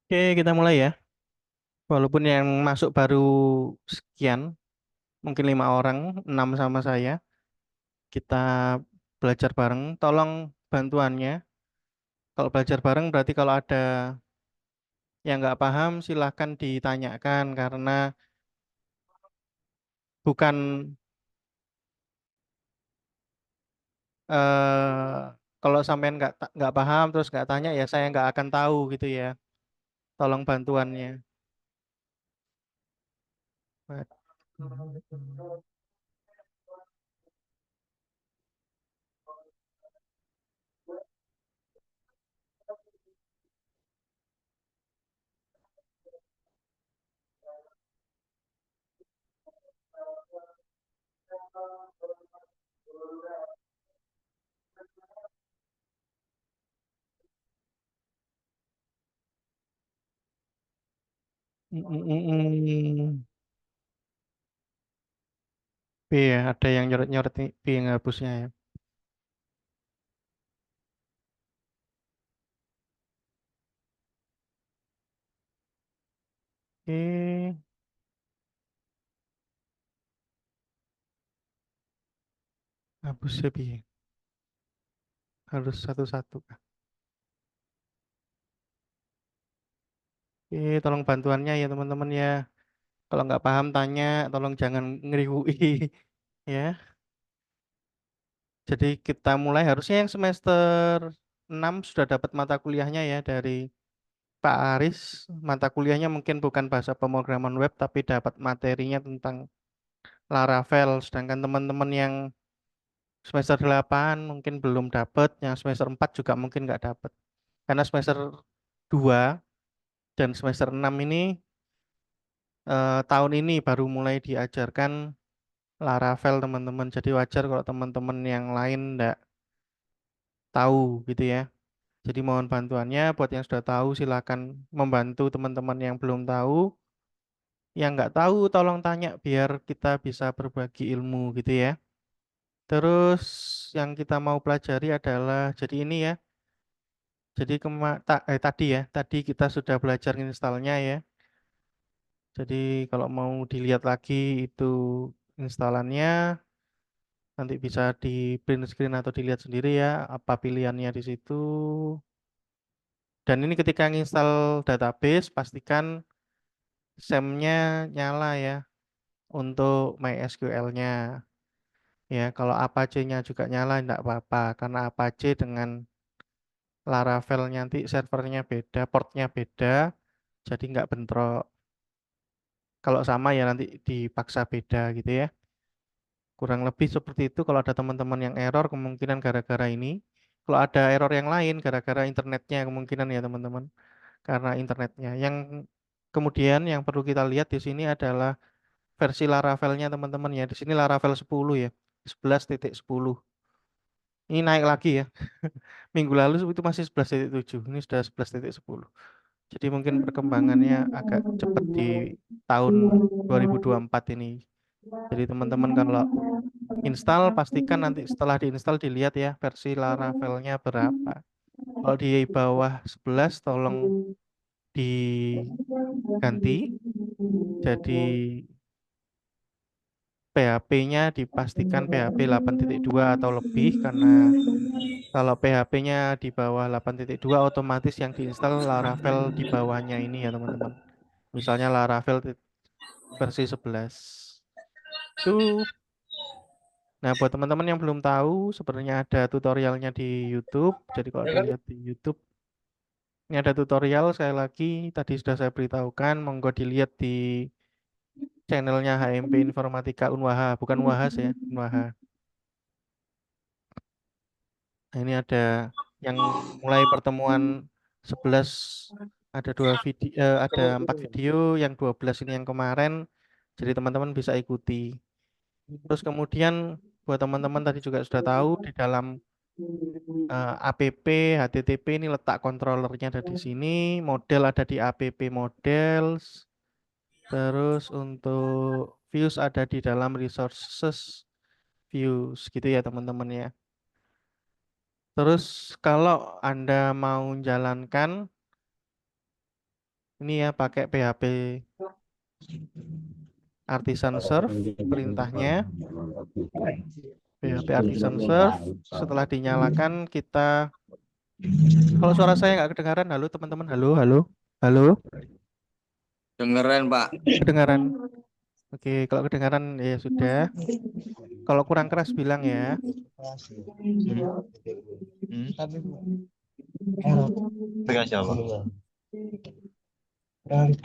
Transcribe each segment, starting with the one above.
Oke, kita mulai ya. Walaupun yang masuk baru sekian, mungkin 5 orang, 6 sama saya, kita belajar bareng. Tolong bantuannya. Kalau belajar bareng berarti kalau ada yang nggak paham silahkan ditanyakan karena bukan kalau sampean nggak paham terus nggak tanya ya saya nggak akan tahu gitu ya. Tolong bantuannya. Mm, mm, mm, mm. B ya, ada yang nyoret-nyoret nih, B yang hapusnya ya. Oke, hapusnya B. Harus satu-satu. Oke, tolong bantuannya ya teman-teman ya. Kalau nggak paham tanya, tolong jangan ngeriwui ya. Jadi kita mulai harusnya yang semester 6 sudah dapat mata kuliahnya ya dari Pak Aris. Mata kuliahnya mungkin bukan bahasa pemrograman web tapi dapat materinya tentang Laravel. Sedangkan teman-teman yang semester 8 mungkin belum dapat, yang semester 4 juga mungkin nggak dapat. Karena semester 2 dan semester 6 ini tahun ini baru mulai diajarkan Laravel teman-teman. Jadi wajar kalau teman-teman yang lain nggak tahu gitu ya. Jadi mohon bantuannya buat yang sudah tahu silakan membantu teman-teman yang belum tahu. Yang nggak tahu tolong tanya biar kita bisa berbagi ilmu gitu ya. Terus yang kita mau pelajari adalah jadi ini ya. Jadi tadi ya, tadi kita sudah belajar installnya ya. Jadi kalau mau dilihat lagi itu instalannya nanti bisa di print screen atau dilihat sendiri ya apa pilihannya di situ. Dan ini ketika nginstal database pastikan SAM-nya nyala ya untuk MySQL-nya. Ya, kalau Apache-nya juga nyala tidak apa-apa karena Apache dengan Laravel nanti servernya beda, portnya beda, jadi nggak bentrok. Kalau sama ya nanti dipaksa beda gitu ya. Kurang lebih seperti itu. Kalau ada teman-teman yang error kemungkinan gara-gara ini. Kalau ada error yang lain gara-gara internetnya kemungkinan ya teman-teman. Karena internetnya. Yang kemudian yang perlu kita lihat di sini adalah versi Laravelnya teman-teman ya. Di sini Laravel 10 ya. 11.10. Ini naik lagi ya. Minggu lalu itu masih 11.7. Ini sudah 11.10. Jadi mungkin perkembangannya agak cepat di tahun 2024 ini. Jadi teman-teman kalau install pastikan nanti setelah diinstal dilihat ya versi Laravelnya berapa. Kalau di bawah 11 tolong diganti jadi PHP-nya dipastikan PHP 8.2 atau lebih karena kalau PHP-nya di bawah 8.2 otomatis yang diinstal Laravel di bawahnya ini ya teman-teman. Misalnya Laravel versi 11. Itu nah buat teman-teman yang belum tahu sebenarnya ada tutorialnya di YouTube. Jadi kalau dilihat di YouTube ini ada tutorial sekali lagi tadi sudah saya beritahukan monggo dilihat di channelnya HMP Informatika Unwaha bukan Unwahas ya Unwaha. Nah, ini ada yang mulai pertemuan 11 ada 2 video ada 4 video yang 12 ini yang kemarin jadi teman-teman bisa ikuti. Terus kemudian buat teman-teman tadi juga sudah tahu di dalam app HTTP ini letak controllernya ada di sini, model ada di app models, terus untuk views ada di dalam resources views gitu ya teman-teman ya. Terus kalau Anda mau jalankan Ini ya pakai PHP artisan serve perintahnya. PHP artisan serve. Setelah dinyalakan kita, kalau suara saya nggak kedengaran, halo teman-teman, halo, halo, halo, Dengeran, Pak. kedengaran. Oke, kalau kedengaran ya sudah. Kalau kurang keras bilang ya.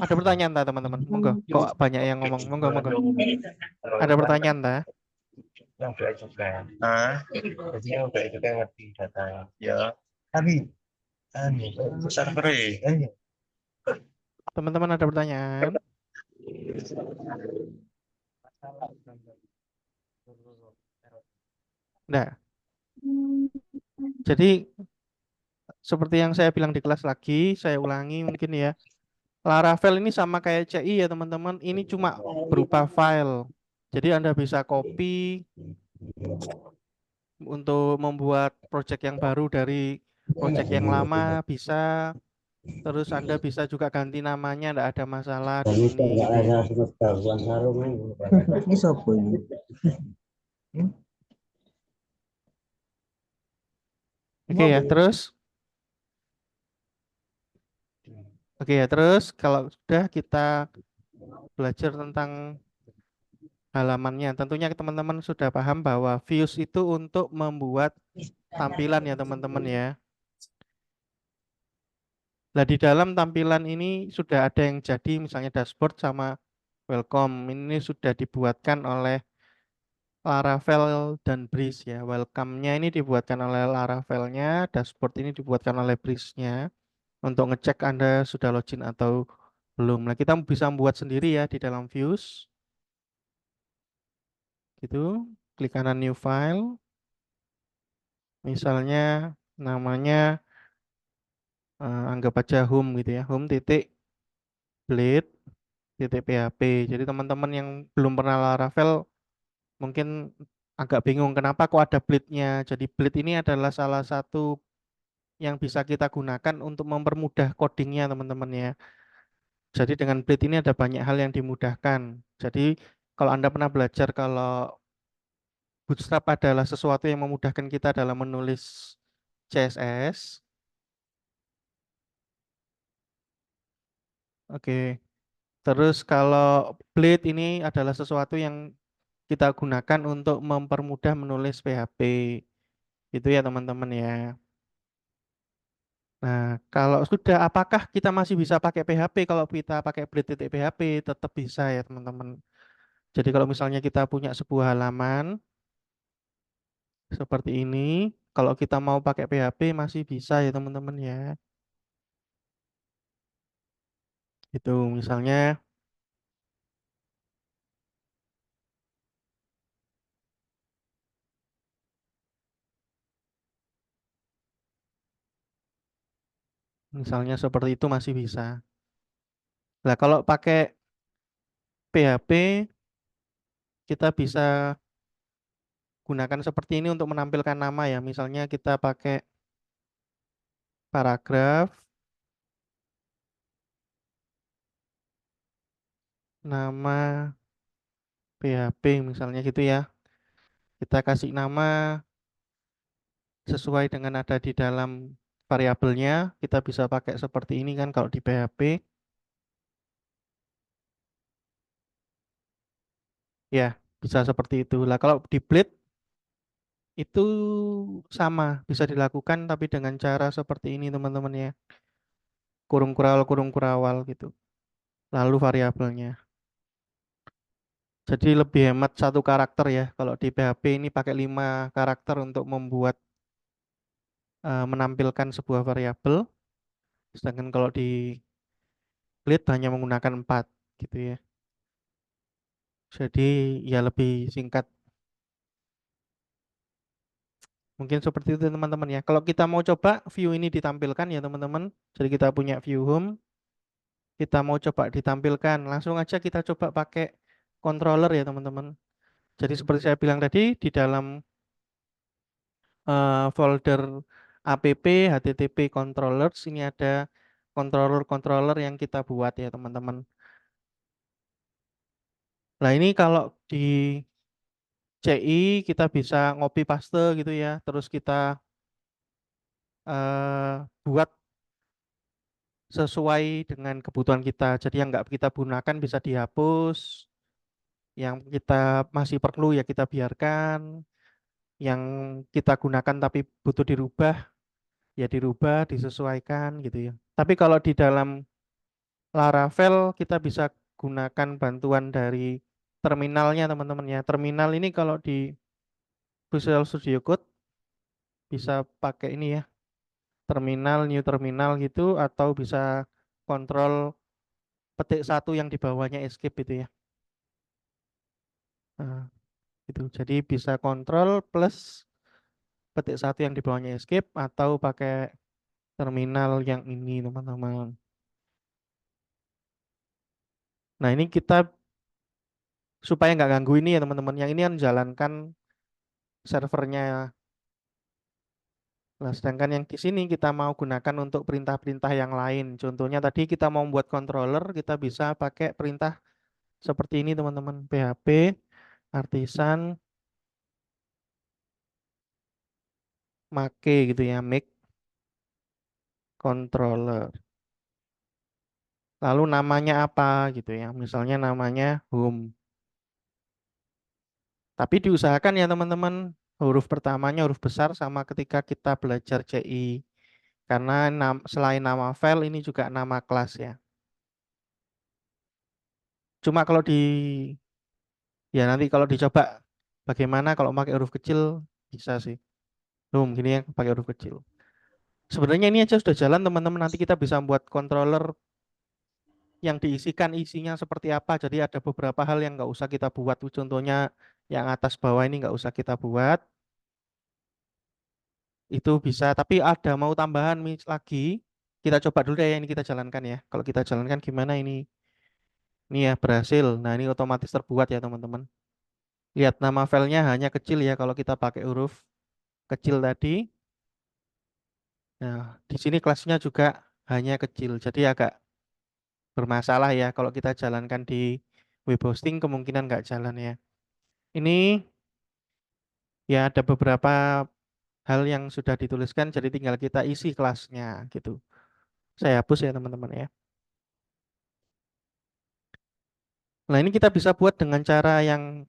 Ada pertanyaan tak teman-teman? Monggo. Kok banyak yang ngomong? Monggo, monggo. Ada pertanyaan tak? Yang udah juga. Ah, jadi yang udah juga ngerti datanya. Ya. Tapi, server Teman-teman ada pertanyaan? Nah, jadi seperti yang saya bilang di kelas lagi, saya ulangi mungkin ya. Laravel ini sama kayak CI ya teman-teman. Ini cuma berupa file. Jadi Anda bisa copy untuk membuat project yang baru dari project yang lama bisa. Terus Anda bisa juga ganti namanya, tidak ada masalah di sini gitu ya. Ini siapa ini? Oke ya, terus. Oke ya, terus kalau sudah kita belajar tentang halamannya, tentunya teman-teman sudah paham bahwa views itu untuk membuat tampilan ya teman-teman ya. Nah, di dalam tampilan ini sudah ada yang jadi misalnya dashboard sama welcome. Ini sudah dibuatkan oleh Laravel dan Breeze ya. Welcome-nya ini dibuatkan oleh Laravel-nya, dashboard ini dibuatkan oleh Breeze-nya untuk ngecek Anda sudah login atau belum. Nah, kita bisa membuat sendiri ya di dalam views. Gitu. Klik kanan new file. Misalnya namanya anggap aja home gitu ya. Home titik blade titik php. Jadi teman-teman yang belum pernah Laravel mungkin agak bingung kenapa kok ada blade-nya. Jadi blade ini adalah salah satu yang bisa kita gunakan untuk mempermudah codingnya teman-teman ya. Jadi dengan blade ini ada banyak hal yang dimudahkan. Jadi kalau Anda pernah belajar kalau Bootstrap adalah sesuatu yang memudahkan kita dalam menulis CSS. Oke. Terus kalau Blade ini adalah sesuatu yang kita gunakan untuk mempermudah menulis PHP. Itu ya teman-teman ya. Nah, kalau sudah apakah kita masih bisa pakai PHP kalau kita pakai Blade.php? Tetap bisa ya teman-teman. Jadi kalau misalnya kita punya sebuah halaman seperti ini, kalau kita mau pakai PHP masih bisa ya teman-teman ya. Itu misalnya seperti itu masih bisa. Nah, kalau pakai PHP kita bisa gunakan seperti ini untuk menampilkan nama ya. Misalnya kita pakai paragraf, nama PHP misalnya gitu ya. Kita kasih nama sesuai dengan ada di dalam variabelnya. Kita bisa pakai seperti ini kan kalau di PHP. Ya, bisa seperti itu. Lah kalau di Blade itu sama, bisa dilakukan tapi dengan cara seperti ini teman-teman ya. Kurung kurawal gitu. Lalu variabelnya. Jadi lebih hemat satu karakter ya. Kalau di PHP ini pakai 5 karakter untuk membuat menampilkan sebuah variabel. Sedangkan kalau di Blade hanya menggunakan 4 gitu ya. Jadi ya lebih singkat. Mungkin seperti itu teman-teman ya. Kalau kita mau coba view ini ditampilkan ya teman-teman. Jadi kita punya view home. Kita mau coba ditampilkan. Langsung aja kita coba pakai controller ya teman-teman. Jadi seperti saya bilang tadi di dalam folder app http controllers ini ada controller-controller yang kita buat ya teman-teman. Nah ini kalau di CI kita bisa ngopi paste gitu ya, terus kita buat sesuai dengan kebutuhan kita. Jadi yang nggak kita gunakan bisa dihapus, yang kita masih perlu ya kita biarkan, yang kita gunakan tapi butuh dirubah ya dirubah, disesuaikan gitu ya. Tapi kalau di dalam Laravel kita bisa gunakan bantuan dari terminalnya teman-teman ya. Terminal ini kalau di Visual Studio Code bisa pakai ini ya, terminal, new terminal gitu, atau bisa kontrol petik satu yang di bawahnya escape itu ya. Nah, itu. Jadi bisa kontrol plus petik satu yang di bawahnya escape atau pakai terminal yang ini teman-teman. Nah ini kita supaya nggak ganggu ini ya teman-teman. Yang ini kan jalankan servernya. Nah, sedangkan yang di sini kita mau gunakan untuk perintah-perintah yang lain. Contohnya tadi kita mau membuat controller, kita bisa pakai perintah seperti ini teman-teman. PHP artisan make gitu ya, make controller. Lalu namanya apa gitu ya. Misalnya namanya home. Tapi diusahakan ya teman-teman, huruf pertamanya huruf besar sama ketika kita belajar CI. Karena selain nama file ini juga nama kelas ya. Cuma kalau di ya nanti kalau dicoba bagaimana kalau pakai huruf kecil bisa sih. Gini ya pakai huruf kecil. Sebenarnya ini aja sudah jalan teman-teman. Nanti kita bisa buat controller yang diisikan isinya seperti apa. Jadi ada beberapa hal yang nggak usah kita buat. Contohnya yang atas bawah ini nggak usah kita buat. Itu bisa. Tapi ada mau tambahan lagi. Kita coba dulu deh ini kita jalankan ya. Kalau kita jalankan gimana ini? Ini ya berhasil. Nah ini otomatis terbuat ya teman-teman. Lihat nama filenya hanya kecil ya kalau kita pakai huruf kecil tadi. Nah, di sini kelasnya juga hanya kecil. Jadi agak bermasalah ya kalau kita jalankan di web hosting kemungkinan nggak jalan ya. Ini ya ada beberapa hal yang sudah dituliskan jadi tinggal kita isi kelasnya gitu. Saya hapus ya teman-teman ya. Nah, ini kita bisa buat dengan cara yang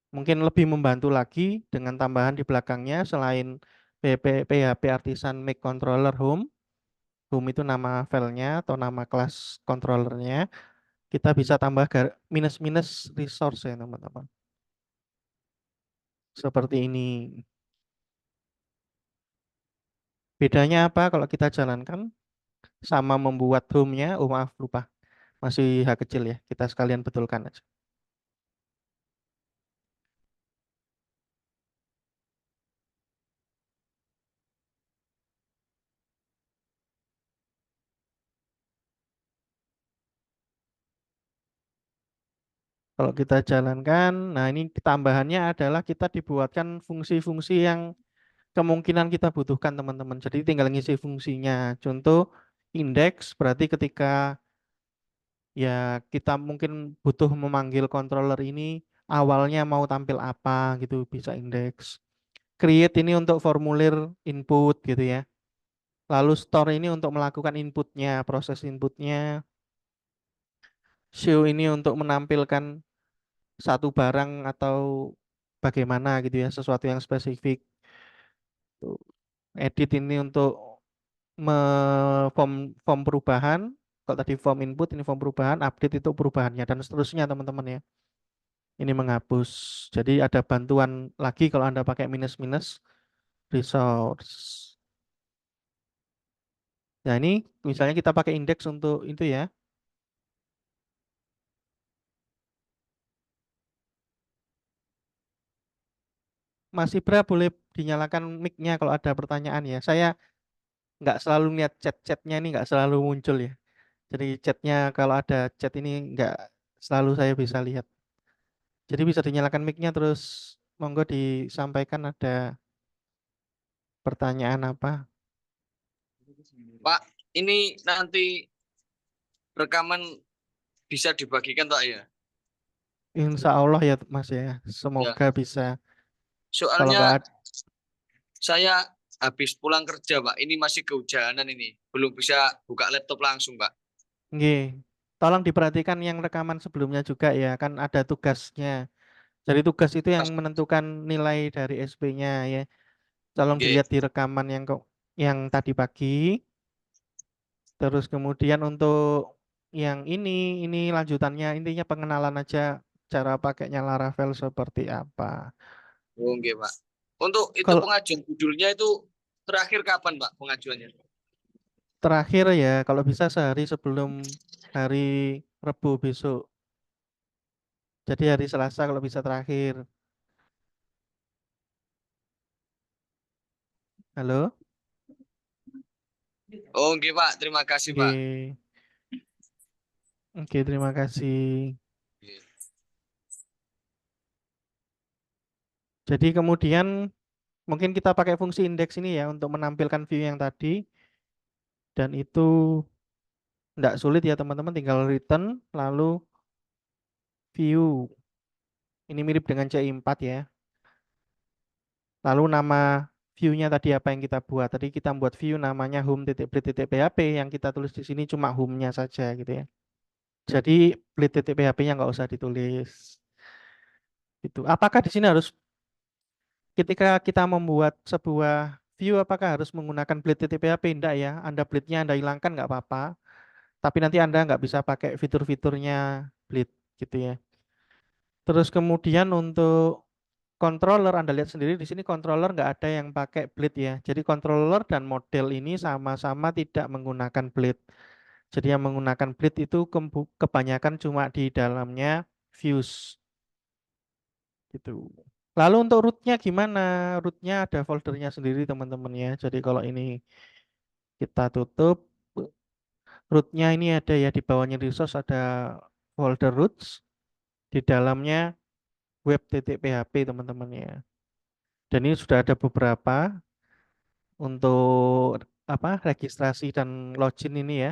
mungkin lebih membantu lagi dengan tambahan di belakangnya selain PHP Artisan Make Controller Home. Home itu nama filenya atau nama kelas controllernya. Kita bisa tambah minus-minus resource ya teman-teman. Seperti ini. Bedanya apa kalau kita jalankan sama membuat home-nya? Oh maaf lupa, masih H kecil ya. Kita sekalian betulkan aja. Kalau kita jalankan, nah ini tambahannya adalah kita dibuatkan fungsi-fungsi yang kemungkinan kita butuhkan teman-teman. Jadi tinggal ngisi fungsinya. Contoh indeks berarti ketika ya kita mungkin butuh memanggil controller ini awalnya mau tampil apa gitu bisa indeks. Create ini untuk formulir input gitu ya. Lalu store ini untuk melakukan inputnya, proses inputnya. Show ini untuk menampilkan satu barang atau bagaimana gitu ya, sesuatu yang spesifik. Tuh. Edit ini untuk form form perubahan. Kalau tadi form input, ini form perubahan. Update itu perubahannya dan seterusnya teman-teman ya. Ini menghapus. Jadi ada bantuan lagi kalau Anda pakai minus-minus resource. Nah ini misalnya kita pakai indeks untuk itu ya. Mas Ibra boleh dinyalakan mic-nya kalau ada pertanyaan ya. Saya nggak selalu lihat chat-chatnya ini nggak selalu muncul ya. Jadi chatnya kalau ada chat ini nggak selalu saya bisa lihat. Jadi bisa dinyalakan mic-nya terus monggo disampaikan ada pertanyaan apa. Pak, ini nanti rekaman bisa dibagikan tak ya? Insya Allah ya Mas ya. Ya. Semoga bisa. Kalau Soalnya nggak ada, saya habis pulang kerja, Pak. Ini masih kehujanan ini. Belum bisa buka laptop langsung, Pak. nggih. Tolong diperhatikan yang rekaman sebelumnya juga ya. Kan ada tugasnya. Jadi tugas itu yang Pas, menentukan nilai dari SP-nya ya. Tolong Oke. dilihat di rekaman yang tadi pagi. Terus kemudian untuk yang ini lanjutannya intinya pengenalan aja cara pakainya Laravel seperti apa. Oke, Pak. Untuk itu Kalau pengajuan judulnya itu terakhir kapan, Pak, pengajuannya? terakhir ya, kalau bisa sehari sebelum hari Rebu besok. Jadi hari Selasa kalau bisa terakhir. Halo? Oke, Pak. Terima kasih, Oke. Pak. Oke, terima kasih. Jadi kemudian mungkin kita pakai fungsi indeks ini ya untuk menampilkan view yang tadi. Dan itu tidak sulit ya teman-teman, tinggal return lalu view. Ini mirip dengan CI4 ya. Lalu nama view-nya tadi apa yang kita buat? Tadi kita buat view namanya home.blade.php, yang kita tulis di sini cuma home-nya saja gitu ya. Jadi blade.php-nya nggak usah ditulis. Itu. Apakah di sini harus ketika kita membuat sebuah view apakah harus menggunakan blade.php? Enggak ya. Anda blade-nya Anda hilangkan nggak apa-apa. Tapi nanti Anda nggak bisa pakai fitur-fiturnya blade gitu ya. Terus kemudian untuk controller, Anda lihat sendiri di sini controller nggak ada yang pakai blade ya. Jadi controller dan model ini sama-sama tidak menggunakan blade. Jadi yang menggunakan blade itu kebanyakan cuma di dalamnya views gitu. Lalu untuk rootnya gimana? Rootnya ada foldernya sendiri teman-teman ya. Jadi kalau ini kita tutup, rootnya ini ada ya di bawahnya resource ada folder roots. Di dalamnya web.php teman-teman ya. Dan ini sudah ada beberapa untuk apa registrasi dan login ini ya.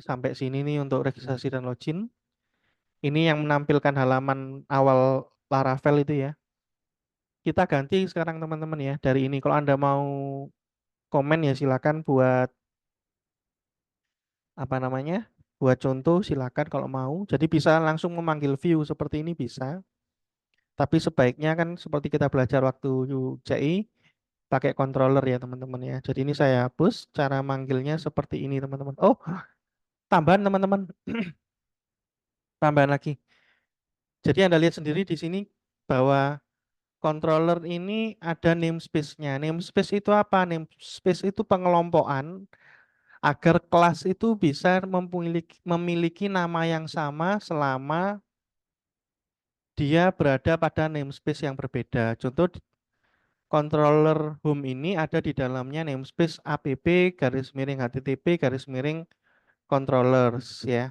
Sampai sini nih untuk registrasi dan login. Ini yang menampilkan halaman awal Laravel itu ya. Kita ganti sekarang teman-teman ya dari ini. Kalau Anda mau komen ya silakan buat apa namanya? Buat contoh silakan kalau mau. Jadi bisa langsung memanggil view seperti ini bisa. Tapi sebaiknya kan seperti kita belajar waktu UCI pakai controller ya teman-teman ya. Jadi ini saya hapus cara manggilnya seperti ini teman-teman. Oh, tambahan teman-teman. Tambahan lagi. Jadi Anda lihat sendiri di sini bahwa controller ini ada namespace-nya. Namespace itu apa? Namespace itu pengelompokan agar kelas itu bisa memiliki nama yang sama selama dia berada pada namespace yang berbeda. Contoh controller home ini ada di dalamnya namespace app garis miring http garis miring controllers ya.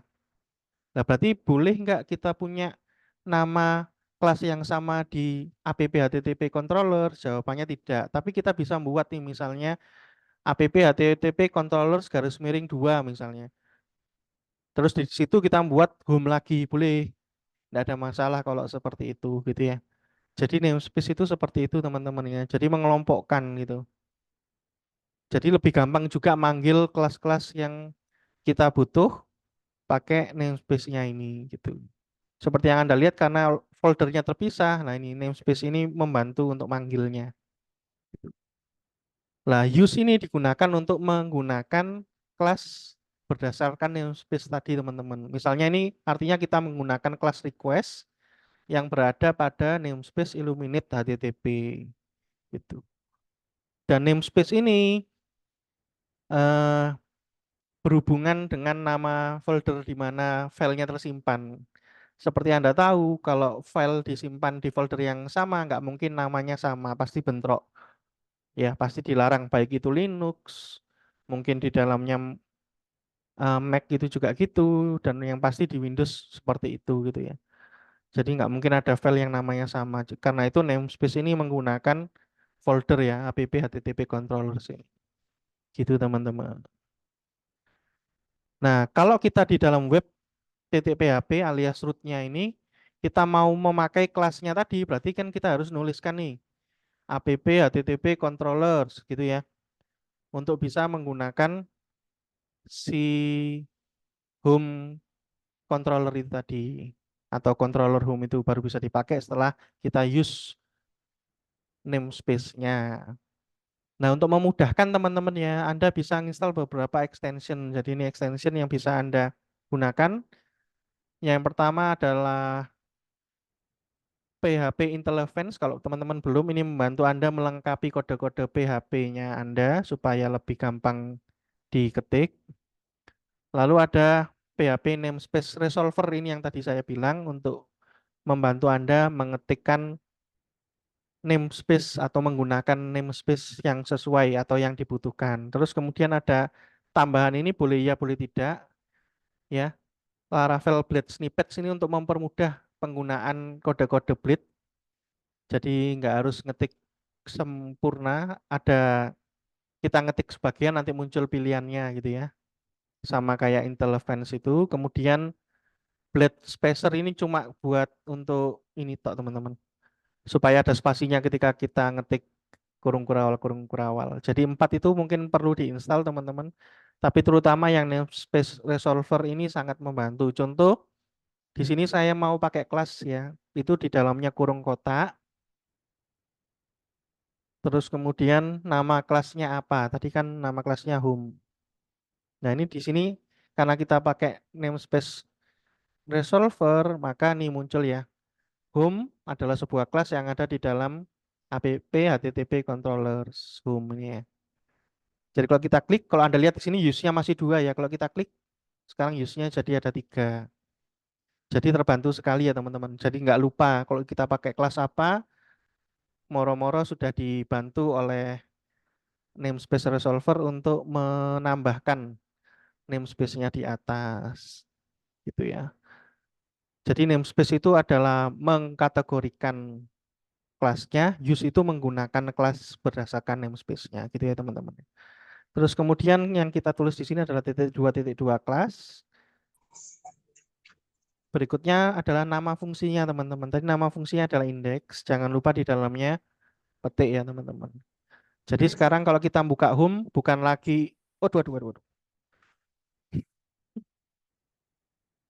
Nah, berarti boleh nggak kita punya nama kelas yang sama di app http controller? Jawabannya tidak. Tapi kita bisa membuat nih misalnya app http controllers garis miring 2 misalnya. Terus di situ kita membuat home lagi, boleh. Tidak ada masalah kalau seperti itu gitu ya. Jadi namespace itu seperti itu teman-teman ya. Jadi mengelompokkan gitu. Jadi lebih gampang juga manggil kelas-kelas yang kita butuh pakai namespace-nya ini gitu. Seperti yang Anda lihat karena foldernya terpisah, nah ini namespace ini membantu untuk manggilnya. Nah, use ini digunakan untuk menggunakan kelas berdasarkan namespace tadi teman-teman. Misalnya ini artinya kita menggunakan kelas request yang berada pada namespace Illuminate HTTP gitu. Dan namespace ini eh, berhubungan dengan nama folder di mana filenya tersimpan. Seperti Anda tahu, kalau file disimpan di folder yang sama, nggak mungkin namanya sama, pasti bentrok. Ya, pasti dilarang, baik itu Linux, mungkin di dalamnya Mac itu juga gitu, dan yang pasti di Windows seperti itu gitu ya. Jadi nggak mungkin ada file yang namanya sama. Karena itu namespace ini menggunakan folder ya, app http controllers ini. Gitu teman-teman. Nah, kalau kita di dalam web .php alias rootnya ini, kita mau memakai kelasnya tadi, berarti kan kita harus nuliskan nih, app http controllers gitu ya, untuk bisa menggunakan si home controller itu tadi, atau controller home itu baru bisa dipakai setelah kita use namespace-nya. Nah, untuk memudahkan teman-teman ya, Anda bisa install beberapa extension. Jadi ini extension yang bisa Anda gunakan. Yang pertama adalah PHP Intelligence. Kalau teman-teman belum, ini membantu Anda melengkapi kode-kode PHP-nya Anda supaya lebih gampang diketik. Lalu ada PHP Namespace Resolver, ini yang tadi saya bilang untuk membantu Anda mengetikkan namespace atau menggunakan namespace yang sesuai atau yang dibutuhkan. Terus kemudian ada tambahan ini boleh ya boleh tidak ya. Laravel Blade Snippets ini untuk mempermudah penggunaan kode-kode Blade. Jadi nggak harus ngetik sempurna, ada kita ngetik sebagian nanti muncul pilihannya gitu ya. Sama kayak Intelligence itu. Kemudian Blade Spacer ini cuma buat untuk ini tok teman-teman. Supaya ada spasinya ketika kita ngetik kurung kurawal. Jadi 4 itu mungkin perlu diinstal teman-teman. Tapi terutama yang namespace resolver ini sangat membantu. Contoh, di sini saya mau pakai kelas ya. Itu di dalamnya kurung kotak. Terus kemudian nama kelasnya apa? Tadi kan nama kelasnya home. Nah, ini di sini karena kita pakai namespace resolver, maka nih muncul ya. Home adalah sebuah kelas yang ada di dalam app http controllers home ini ya. Jadi kalau kita klik, kalau Anda lihat di sini use-nya masih 2 ya. Kalau kita klik, sekarang use-nya jadi ada 3. Jadi terbantu sekali ya teman-teman. Jadi nggak lupa kalau kita pakai kelas apa, moro-moro sudah dibantu oleh namespace resolver untuk menambahkan namespace-nya di atas. Gitu ya. Jadi namespace itu adalah mengkategorikan kelasnya, use itu menggunakan kelas berdasarkan namespace-nya gitu ya teman-teman. Terus kemudian yang kita tulis di sini adalah titik dua kelas. Berikutnya adalah nama fungsinya teman-teman. Tadi nama fungsinya adalah indeks. Jangan lupa di dalamnya petik ya teman-teman. Jadi sekarang kalau kita buka home bukan lagi waduh.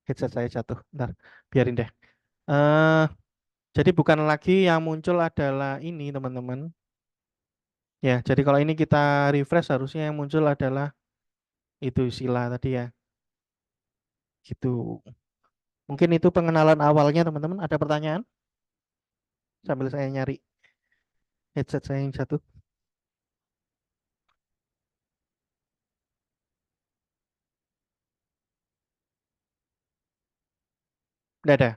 Headset saya jatuh. Bentar, biarin deh. Eh jadi bukan lagi yang muncul adalah ini teman-teman. Ya, jadi kalau ini kita refresh harusnya yang muncul adalah itu sila tadi ya. Gitu. Mungkin itu pengenalan awalnya teman-teman. Ada pertanyaan? Sambil saya nyari headset saya yang jatuh. Nggak ada.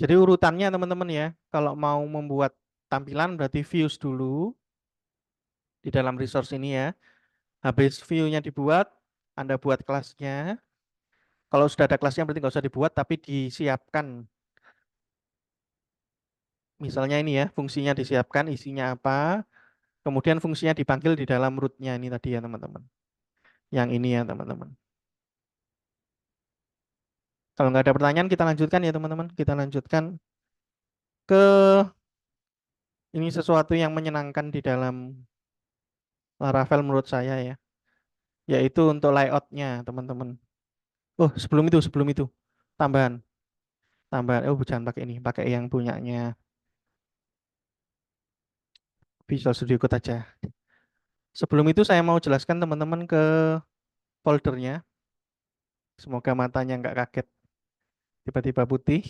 Jadi urutannya teman-teman ya, kalau mau membuat tampilan berarti views dulu di dalam resource ini ya. Habis view-nya dibuat, Anda buat kelasnya. Kalau sudah ada kelasnya berarti nggak usah dibuat, tapi disiapkan. Misalnya ini ya, fungsinya disiapkan, isinya apa. Kemudian fungsinya dipanggil di dalam root-nya ini tadi ya teman-teman. Yang ini ya teman-teman. Kalau nggak ada pertanyaan kita lanjutkan ya teman-teman. Kita lanjutkan ke ini sesuatu yang menyenangkan di dalam Laravel menurut saya ya. Yaitu untuk layout-nya teman-teman. Oh, sebelum itu. Tambahan. Tambahan. Oh, jangan pakai ini. Pakai yang punyanya Visual Studio Code aja. Sebelum itu saya mau jelaskan teman-teman ke foldernya. Semoga matanya nggak kaget. Tiba-tiba putih.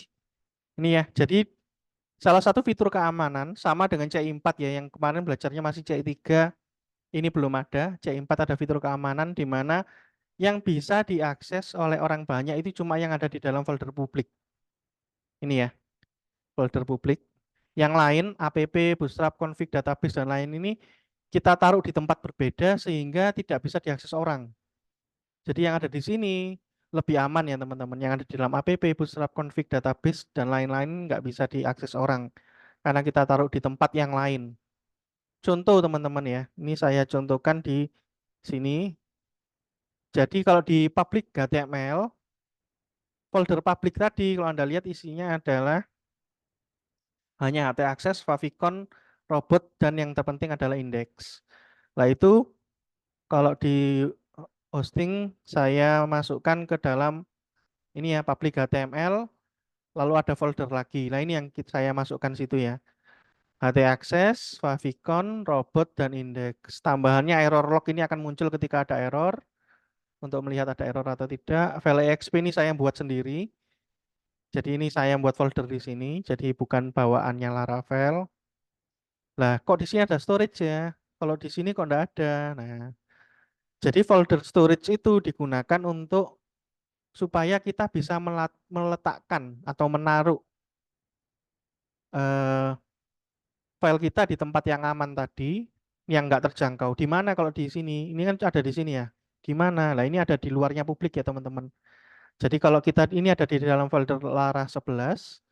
Ini ya. Jadi salah satu fitur keamanan sama dengan CI4 ya. Yang kemarin belajarnya masih CI3. Ini belum ada. CI4 ada fitur keamanan di mana yang bisa diakses oleh orang banyak itu cuma yang ada di dalam folder publik. Ini ya. Folder publik. Yang lain, app, bootstrap, config, database, dan lain ini kita taruh di tempat berbeda sehingga tidak bisa diakses orang. Jadi yang ada di sini lebih aman ya teman-teman. Yang ada di dalam app, bootstrap, config, database, dan lain-lain nggak bisa diakses orang. Karena kita taruh di tempat yang lain. Contoh teman-teman ya, ini saya contohkan di sini. Jadi kalau di public HTML, folder public tadi kalau Anda lihat isinya adalah hanya HT access, favicon, robot, dan yang terpenting adalah index. Nah itu kalau di hosting saya masukkan ke dalam ini ya public HTML, lalu ada folder lagi. Nah ini yang saya masukkan situ ya. HT access, favicon, robot, dan index. Tambahannya error log ini akan muncul ketika ada error. Untuk melihat ada error atau tidak. File EXP ini saya buat sendiri. Jadi ini saya buat folder di sini. Jadi bukan bawaannya Laravel. Lah, kok di sini ada storage ya? Kalau di sini kok enggak ada. Nah, jadi folder storage itu digunakan untuk supaya kita bisa meletakkan atau menaruh eh, file kita di tempat yang aman tadi, yang enggak terjangkau. Di mana kalau di sini? Ini kan ada di sini ya. Di mana? Nah, ini ada di luarnya publik ya, teman-teman. Jadi kalau kita ini ada di dalam folder Lara 11,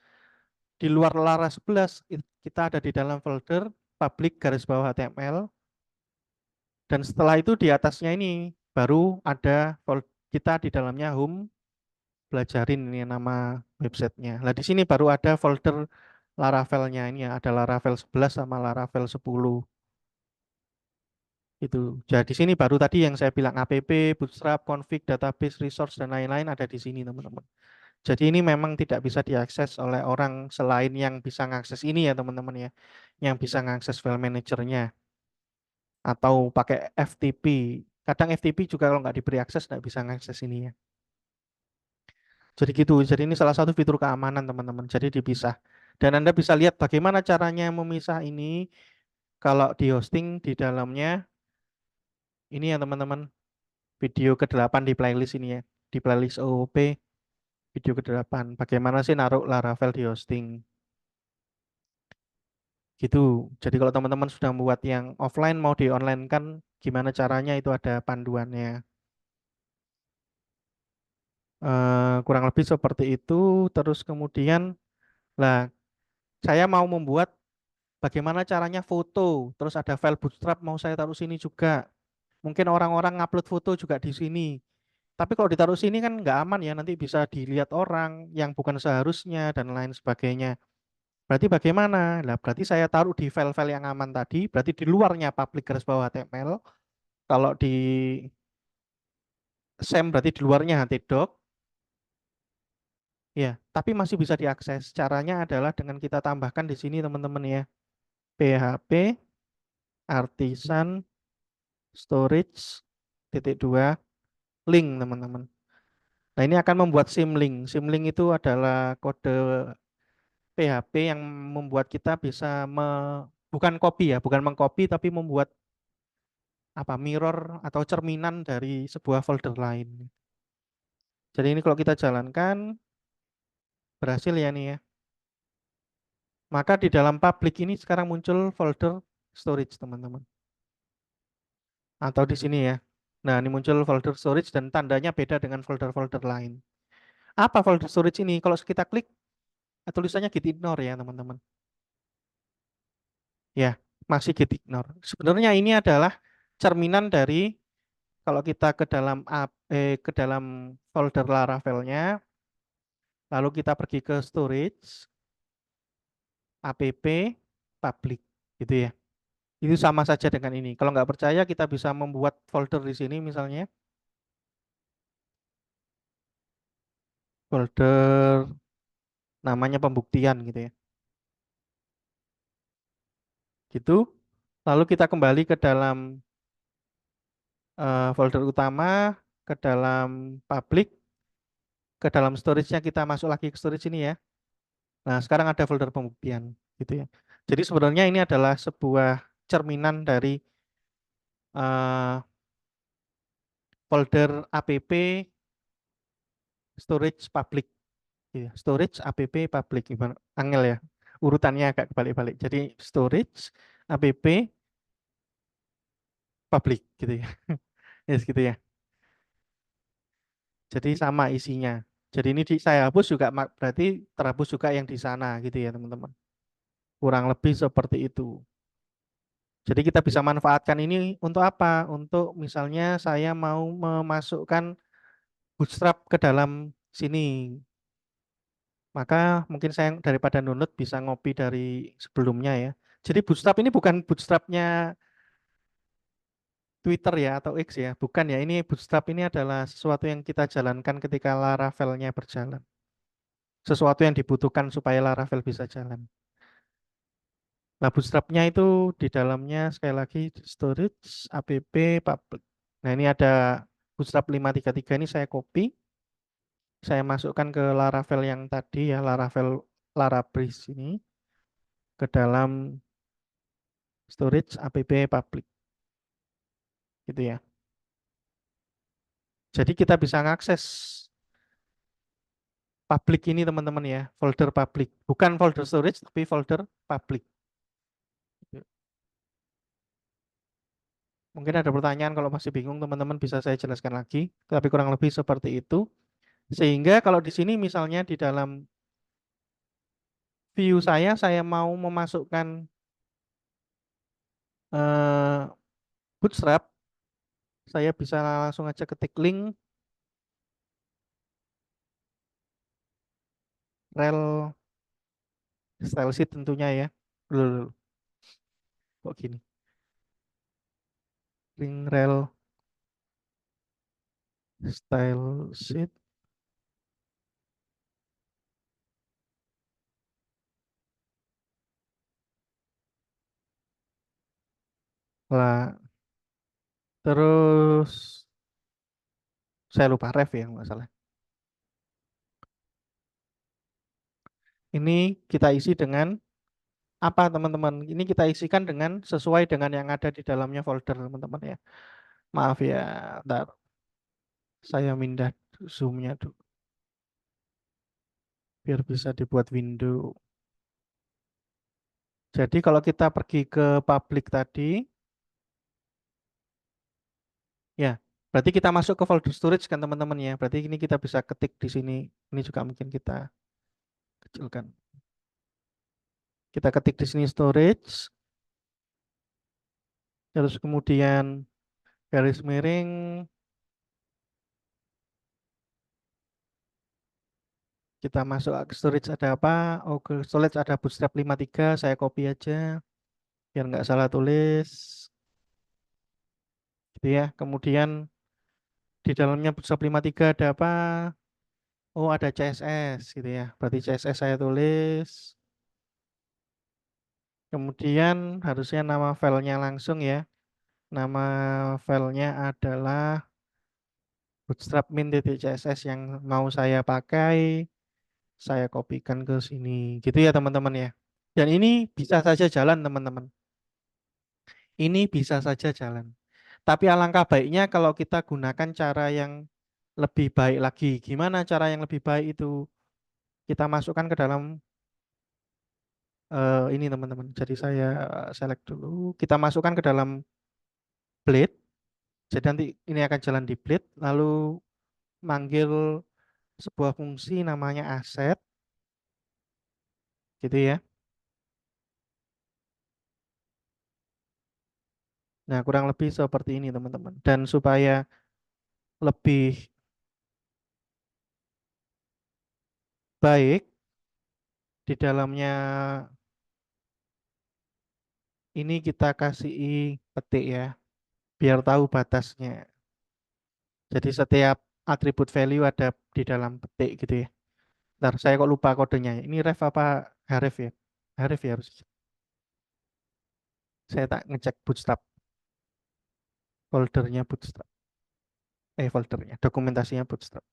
di luar Lara 11 kita ada di dalam folder public garis bawah HTML, dan setelah itu di atasnya ini baru ada kita di dalamnya home belajarin ini nama websitenya. Nah di sini baru ada folder Laravel-nya ini ya, ada Laravel 11 sama Laravel 10 itu. Jadi di sini baru tadi yang saya bilang app, bootstrap, config, database, resource dan lain-lain ada di sini teman-teman. Jadi ini memang tidak bisa diakses oleh orang selain yang bisa mengakses ini ya teman-teman ya. Yang bisa mengakses file manajernya atau pakai FTP. Kadang FTP juga kalau nggak diberi akses nggak bisa mengakses ini ya. Jadi gitu. Jadi ini salah satu fitur keamanan teman-teman. Jadi dipisah. Dan Anda bisa lihat bagaimana caranya memisah ini kalau di hosting di dalamnya. Ini ya teman-teman. Video ke-8 di playlist ini ya. Di playlist OOP video ke-8. Bagaimana sih naruh Laravel di hosting. Gitu. Jadi kalau teman-teman sudah membuat yang offline mau di online kan gimana caranya itu ada panduannya. Kurang lebih seperti itu. Terus kemudian lah saya mau membuat bagaimana caranya foto. Terus ada file bootstrap mau saya taruh sini juga. Mungkin orang-orang ngupload foto juga di sini. Tapi kalau ditaruh sini kan nggak aman ya. Nanti bisa dilihat orang yang bukan seharusnya dan lain sebagainya. Berarti bagaimana? Nah, berarti saya taruh di file-file yang aman tadi, berarti di luarnya public garis bawah HTML. Kalau di SAM berarti di luarnya htdoc. Ya, tapi masih bisa diakses. Caranya adalah dengan kita tambahkan di sini teman-teman ya. PHP artisan storage titik dua link teman-teman. Nah, ini akan membuat symlink. Symlink itu adalah kode PHP yang membuat kita bisa bukan copy ya, bukan mengcopy tapi membuat apa mirror atau cerminan dari sebuah folder lain. Jadi ini kalau kita jalankan berhasil ya nih ya. Maka di dalam public ini sekarang muncul folder storage teman-teman. Atau di sini ya. Nah, ini muncul folder storage dan tandanya beda dengan folder-folder lain. Apa folder storage ini? Kalau kita klik tulisannya git ignore ya teman-teman. Ya, masih git ignore. Sebenarnya ini adalah cerminan dari kalau kita ke dalam folder Laravel-nya, lalu kita pergi ke storage, app, public, gitu ya. Itu sama saja dengan ini. Kalau nggak percaya, kita bisa membuat folder di sini misalnya. Folder namanya pembuktian gitu ya. Gitu. Lalu kita kembali ke dalam folder utama, ke dalam public, ke dalam storage-nya kita masuk lagi ke storage ini ya. Nah, sekarang ada folder pembuktian gitu ya. Jadi sebenarnya ini adalah sebuah cerminan dari folder app storage public. Ya, storage app public gimana? Angel ya. Urutannya agak kebalik-balik. Jadi storage app public gitu ya. Yes, gitu ya. Jadi sama isinya. Jadi ini saya hapus juga berarti terhapus juga yang di sana gitu ya teman-teman. Kurang lebih seperti itu. Jadi kita bisa manfaatkan ini untuk apa? Untuk misalnya saya mau memasukkan Bootstrap ke dalam sini. Maka mungkin saya daripada download bisa ngopi dari sebelumnya ya. Jadi Bootstrap ini bukan Bootstrapnya Twitter ya atau X ya. Bukan ya. Ini Bootstrap ini adalah sesuatu yang kita jalankan ketika Laravel-nya berjalan. Sesuatu yang dibutuhkan supaya Laravel bisa jalan. Nah, Bootstrap-nya itu di dalamnya sekali lagi storage, app, public. Nah, ini ada Bootstrap 533 ini saya copy. Saya masukkan ke Laravel yang tadi ya, Laravel Larabris ini ke dalam storage app public gitu ya. Jadi kita bisa mengakses public ini teman-teman ya, folder public. Bukan folder storage tapi folder public. Mungkin ada pertanyaan kalau masih bingung teman-teman bisa saya jelaskan lagi, tapi kurang lebih seperti itu. Sehingga kalau di sini misalnya di dalam view saya mau memasukkan eh, Bootstrap, saya bisa langsung aja ketik link rel style sheet tentunya ya. Loh, kok gini? Link rel style sheet. Lah, terus saya lupa ref ya nggak salah. Ini kita isi dengan apa teman-teman? Ini kita isikan dengan sesuai dengan yang ada di dalamnya folder teman-teman ya. Maaf ya, ntar saya mindah zoomnya dulu biar bisa dibuat window. Jadi kalau kita pergi ke public tadi, ya berarti kita masuk ke folder storage kan teman-teman ya. Berarti ini kita bisa ketik di sini. Ini juga mungkin kita kecilkan. Kita ketik di sini storage, terus kemudian garis miring, kita masuk ke storage ada apa? Oh, ke storage ada Bootstrap 53, saya copy aja biar nggak salah tulis. Gitu ya. Kemudian di dalamnya Bootstrap 53 ada apa? Oh, ada CSS gitu ya. Berarti CSS saya tulis. Kemudian harusnya nama filenya langsung ya. Nama filenya adalah Bootstrap min.css yang mau saya pakai. Saya kopikan ke sini. Gitu ya teman-teman ya. Dan ini bisa saja jalan teman-teman. Ini bisa saja jalan. Tapi alangkah baiknya kalau kita gunakan cara yang lebih baik lagi. Gimana cara yang lebih baik itu? Kita masukkan ke dalam ini teman-teman. Jadi saya select dulu. Kita masukkan ke dalam blade. Jadi nanti ini akan jalan di blade. Lalu manggil sebuah fungsi namanya asset. Gitu ya. Nah kurang lebih seperti ini teman-teman. Dan supaya lebih baik di dalamnya ini kita kasih petik ya. Biar tahu batasnya. Jadi setiap atribut value ada di dalam petik gitu ya. Ntar saya kok lupa kodenya. Ini ref apa href ya? Href ya harus. Saya tak ngecek bootstrap. Foldernya bootstrap. Foldernya. Dokumentasinya bootstrap.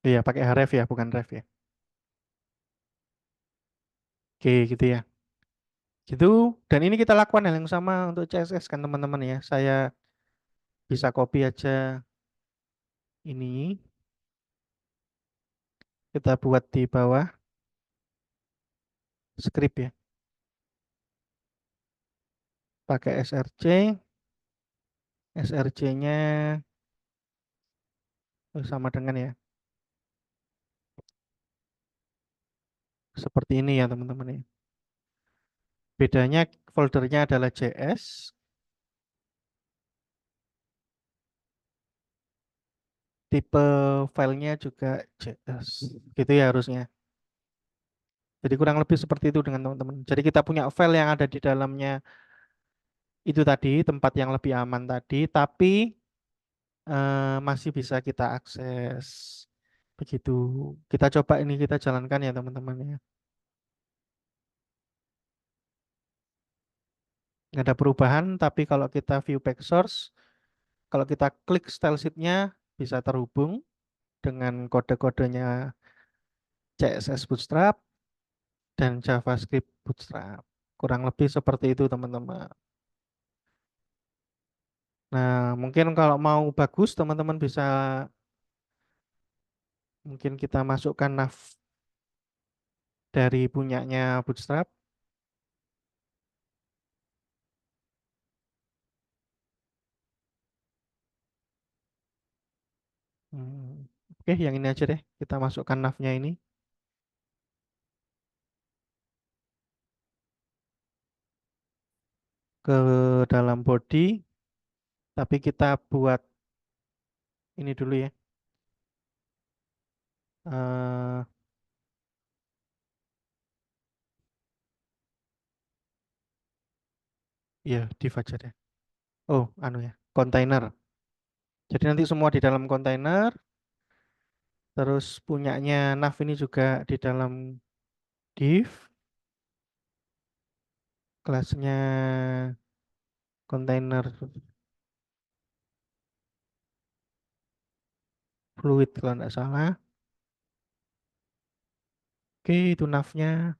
Iya pakai href ya, bukan ref ya. Oke gitu ya. Gitu. Dan ini kita lakukan hal yang sama untuk CSS kan teman-teman ya. Saya bisa copy aja ini. Kita buat di bawah script ya. Pakai src. src-nya sama dengan ya. Seperti ini ya teman-teman ya. Bedanya foldernya adalah JS, tipe filenya juga JS. Gitu ya harusnya. Jadi kurang lebih seperti itu dengan teman-teman. Jadi kita punya file yang ada di dalamnya itu tadi, tempat yang lebih aman tadi, tapi masih bisa kita akses. Begitu. Kita coba ini kita jalankan ya teman-teman ya. Nggak ada perubahan, tapi kalau kita view back source, kalau kita klik style sheet-nya bisa terhubung dengan kode-kodenya CSS Bootstrap dan JavaScript Bootstrap. Kurang lebih seperti itu teman-teman. Nah, mungkin kalau mau bagus teman-teman bisa mungkin kita masukkan nav dari punyanya Bootstrap. Oke, yang ini aja deh. Kita masukkan navnya ini ke dalam body, tapi kita buat ini dulu ya. eh ya, div aja deh. Oh, anu ya, kontainer. Jadi nanti semua di dalam kontainer, terus punyanya nav ini juga di dalam div, kelasnya kontainer fluid kalau nggak salah. Oke, itu navnya.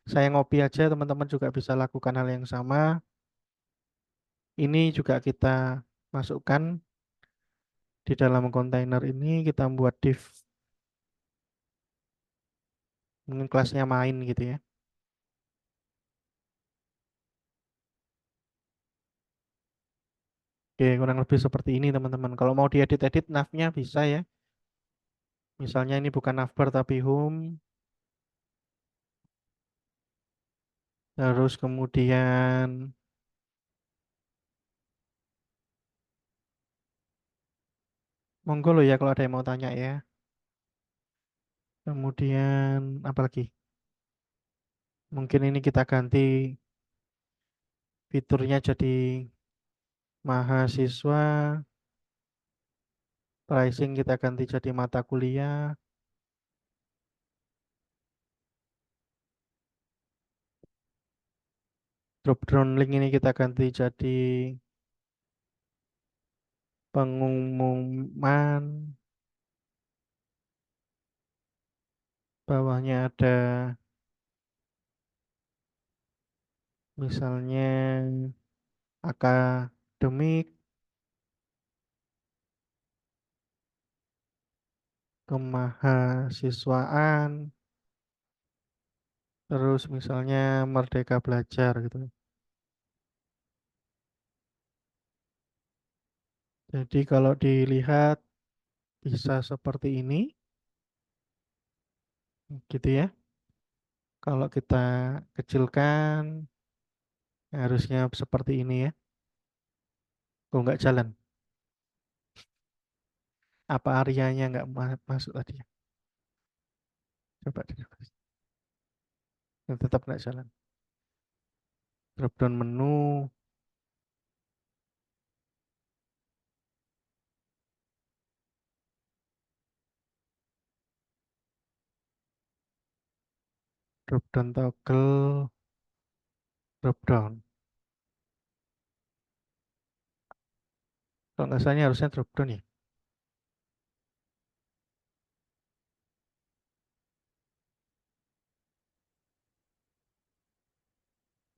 Saya ngopi aja, teman-teman juga bisa lakukan hal yang sama. Ini juga kita masukkan di dalam kontainer ini, kita buat div, mungkin kelasnya main gitu ya. Oke, kurang lebih seperti ini teman-teman. Kalau mau diedit-edit navnya bisa ya. Misalnya ini bukan navbar tapi home. Terus kemudian monggo lo ya kalau ada yang mau tanya ya. Kemudian apa lagi? Mungkin ini kita ganti fiturnya jadi mahasiswa. Pricing kita ganti jadi mata kuliah. Drop down link ini kita ganti jadi pengumuman. Bawahnya ada misalnya akademik, kemahasiswaan, terus misalnya Merdeka Belajar gitu. Jadi kalau dilihat bisa seperti ini, gitu ya. Kalau kita kecilkan, harusnya seperti ini ya. Kok nggak jalan? Apa areanya nggak masuk tadi ya? Coba deh. Tetap nggak jalan. Drop down menu, drop down toggle, drop down. Kalau nggak salah ini harusnya drop down ya.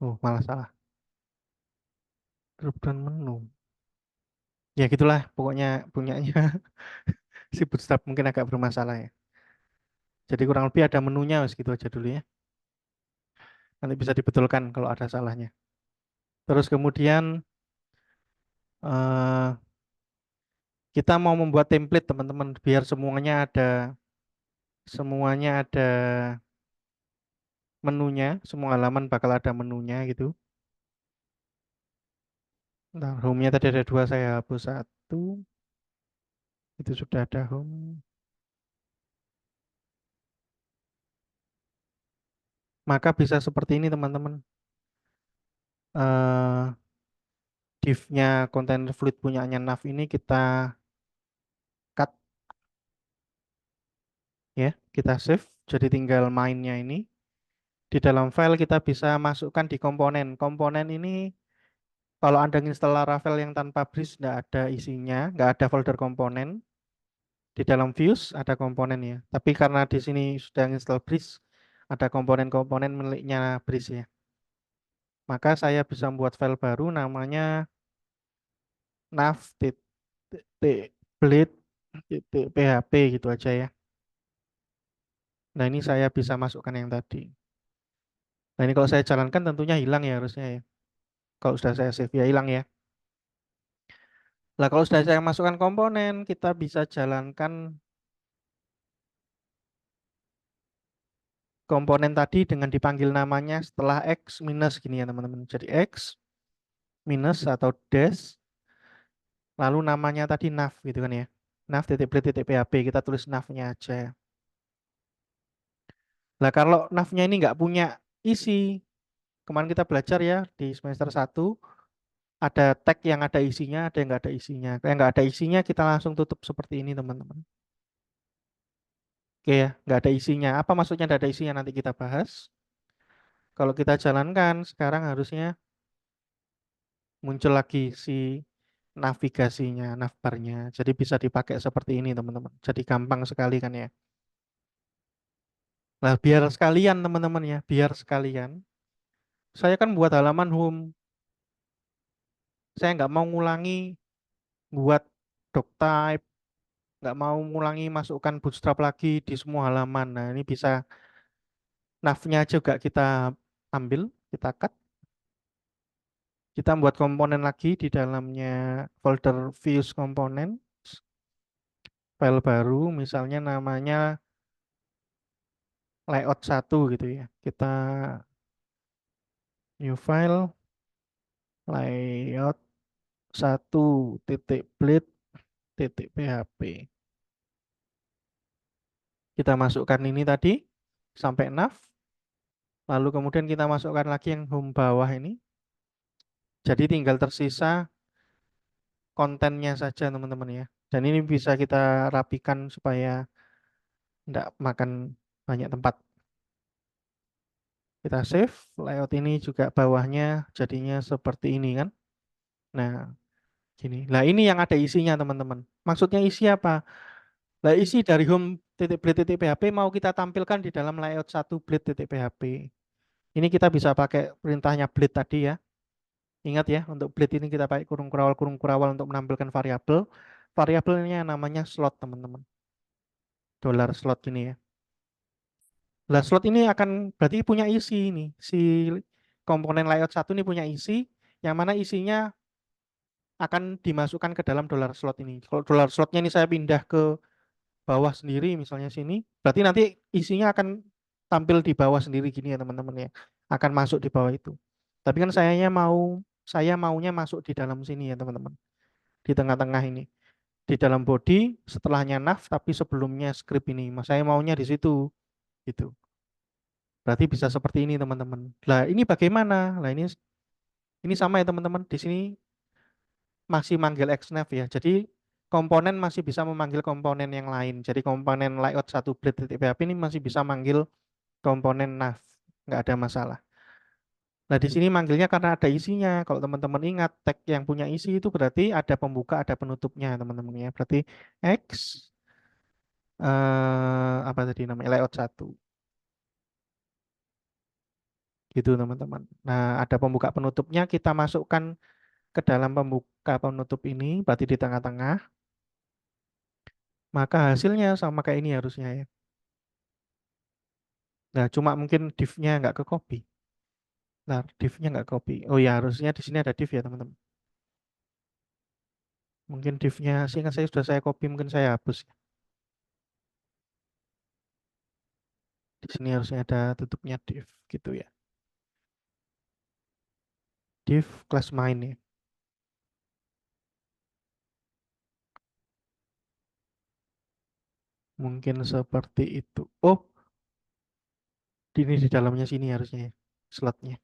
Oh, malah salah. Drop down menu. Ya gitulah, pokoknya punyanya si Bootstrap mungkin agak bermasalah ya. Jadi kurang lebih ada menunya, segitu aja dulu ya. Nanti bisa dibetulkan kalau ada salahnya. Terus kemudian eh, Kita mau membuat template teman-teman biar semuanya ada menunya, semua halaman bakal ada menunya gitu. Nah, home-nya tadi ada 2, saya hapus 1. Itu sudah ada home. Maka bisa seperti ini teman-teman. Eh div-nya container fluid punyanya nav ini kita cut ya, kita save. Jadi tinggal mainnya ini. Di dalam file kita bisa masukkan di komponen. Komponen ini kalau Anda install Laravel yang tanpa bridge nggak ada isinya, nggak ada folder komponen. Di dalam views ada komponen ya. Tapi karena di sini sudah install bridge, ada komponen-komponen miliknya bridge ya. Maka saya bisa membuat file baru namanya nav.blade.php gitu aja ya. Nah ini saya bisa masukkan yang tadi. Nah ini kalau saya jalankan tentunya hilang ya harusnya ya. Kalau sudah saya save ya hilang ya. Nah kalau sudah saya masukkan komponen, kita bisa jalankan komponen tadi dengan dipanggil namanya setelah X minus gini ya teman-teman. Jadi X minus atau dash, lalu namanya tadi nav gitu kan ya. Nav.blade.php, kita tulis navnya aja. Nah kalau navnya ini nggak punya isi, kemarin kita belajar ya di semester 1, ada tag yang ada isinya, ada yang nggak ada isinya. Kayak nggak ada isinya, kita langsung tutup seperti ini teman-teman. Oke ya, nggak ada isinya. Apa maksudnya nggak ada isinya? Nanti kita bahas. Kalau kita jalankan, sekarang harusnya muncul lagi si navigasinya, navbarnya. Jadi bisa dipakai seperti ini teman-teman. Jadi gampang sekali kan ya. Nah, biar sekalian teman-teman ya, biar sekalian. Saya kan buat halaman home. Saya nggak mau ngulangi buat doctype, nggak mau ngulangi masukkan bootstrap lagi di semua halaman. Nah, ini bisa navnya juga kita ambil, kita cut. Kita buat komponen lagi di dalamnya folder views komponen, file baru, misalnya namanya layout 1 gitu ya. Kita new file, layout 1.blade.php. Kita masukkan ini tadi sampai nav. Lalu kemudian kita masukkan lagi yang home bawah ini. Jadi tinggal tersisa kontennya saja teman-teman ya. Dan ini bisa kita rapikan supaya tidak makan banyak tempat. Kita save, layout ini juga bawahnya jadinya seperti ini kan. Nah, gini. Nah, ini yang ada isinya teman-teman. Maksudnya isi apa? Nah, isi dari home.blade.php mau kita tampilkan di dalam layout 1 blade.php. Ini kita bisa pakai perintahnya blade tadi ya. Ingat ya, untuk blade ini kita pakai kurung kurawal untuk menampilkan variabel. Variabelnya namanya slot teman-teman. Dollar slot ini ya. Nah, slot ini akan berarti punya isi ini. Si komponen layout 1 ini punya isi, yang mana isinya akan dimasukkan ke dalam dollar slot ini. Kalau dollar slotnya ini saya pindah ke bawah sendiri, misalnya sini, berarti nanti isinya akan tampil di bawah sendiri gini ya teman-teman ya. Akan masuk di bawah itu. Tapi kan saya maunya masuk di dalam sini ya teman-teman. Di tengah-tengah ini. Di dalam body, setelahnya nav, tapi sebelumnya script ini. Mas saya maunya di situ. Gitu. Berarti bisa seperti ini teman-teman. Lah ini bagaimana? Lah ini sama ya teman-teman. Di sini masih manggil xnav ya. Jadi komponen masih bisa memanggil komponen yang lain. Jadi komponen layout 1 blade.php ini masih bisa manggil komponen nav. Nggak ada masalah. Nah di sini manggilnya karena ada isinya. Kalau teman-teman ingat tag yang punya isi itu berarti ada pembuka, ada penutupnya teman-teman ya. Berarti x apa tadi namanya layout 1 gitu teman-teman. Nah ada pembuka penutupnya kita masukkan ke dalam pembuka penutup ini berarti di tengah-tengah. Maka hasilnya sama kayak ini harusnya ya. Nah, cuma mungkin div-nya nggak ke copy. Nah, div-nya nggak copy. Oh ya, harusnya di sini ada div ya, teman-teman. Mungkin div-nya seingat saya sudah saya copy, mungkin saya hapus. Di sini harusnya ada tutupnya div gitu ya. Div kelas main ya. Mungkin seperti itu. Oh, ini di dalamnya sini harusnya ya, slotnya.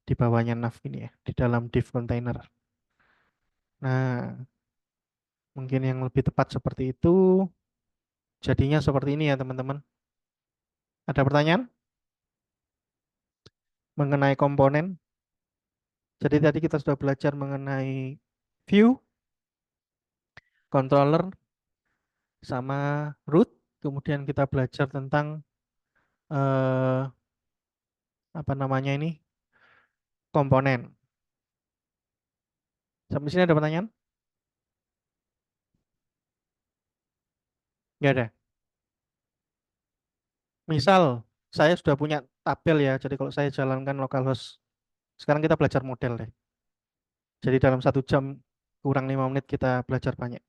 Di bawahnya nav ini ya, di dalam div container. Nah, mungkin yang lebih tepat seperti itu. Jadinya seperti ini ya teman-teman. Ada pertanyaan mengenai komponen? Jadi tadi kita sudah belajar mengenai view, controller, sama root. Kemudian kita belajar tentang eh, apa namanya ini, komponen. Sampai sini ada pertanyaan? Nggak ada. Misal saya sudah punya tabel ya. Jadi kalau saya jalankan localhost, sekarang kita belajar model deh. Jadi dalam 1 jam kurang 5 menit kita belajar banyak.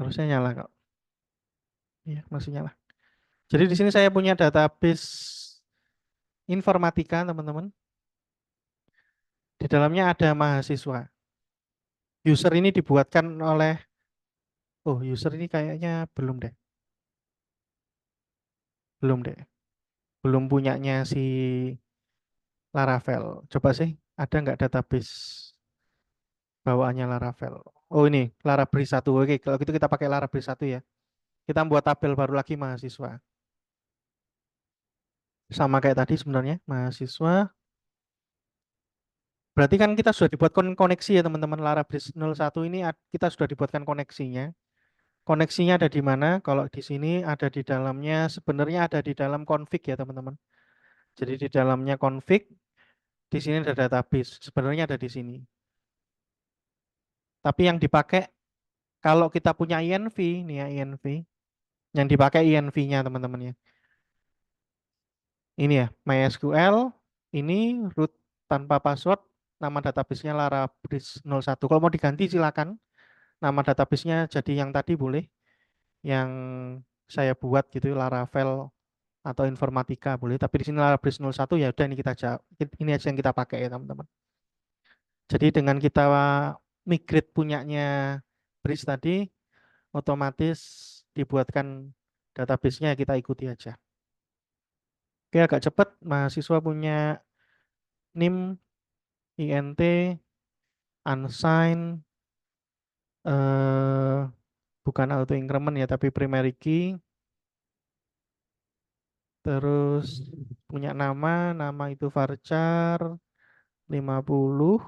Harusnya nyala kok. Iya, masih nyala. Jadi di sini saya punya database informatika, teman-teman. Di dalamnya ada mahasiswa. User ini dibuatkan oleh, oh user ini kayaknya belum deh. Belum deh. Belum punyanya si Laravel. Coba sih, ada nggak database bawaannya Laravel? Oh ini, Larabri 1. Oke, kalau gitu kita pakai Larabri 1 ya. Kita buat tabel baru lagi mahasiswa. Sama kayak tadi sebenarnya, mahasiswa. Berarti kan kita sudah dibuat koneksi ya teman-teman. Larabri 01 ini kita sudah dibuatkan koneksinya. Koneksinya ada di mana? Kalau di sini ada di dalamnya, sebenarnya ada di dalam config ya teman-teman. Jadi di dalamnya config, di sini ada database. Sebenarnya ada di sini. Tapi yang dipakai kalau kita punya INV, nih ya INV, yang dipakai INV-nya teman-teman ya. Ini ya, MySQL, ini root tanpa password, nama database-nya Larabris 01. Kalau mau diganti silakan. Nama database-nya jadi yang tadi boleh, yang saya buat gitu, Laravel atau Informatika boleh. Tapi di sini Larabris 01 ya udah ini kita jawab. Ini aja yang kita pakai ya teman-teman. Jadi dengan kita migrate punyanya Bris tadi, otomatis dibuatkan database-nya kita ikuti aja. Oke, agak cepat. Mahasiswa punya NIM, INT, unsigned, eh, bukan auto increment ya, tapi primary key. Terus punya nama itu varchar 50.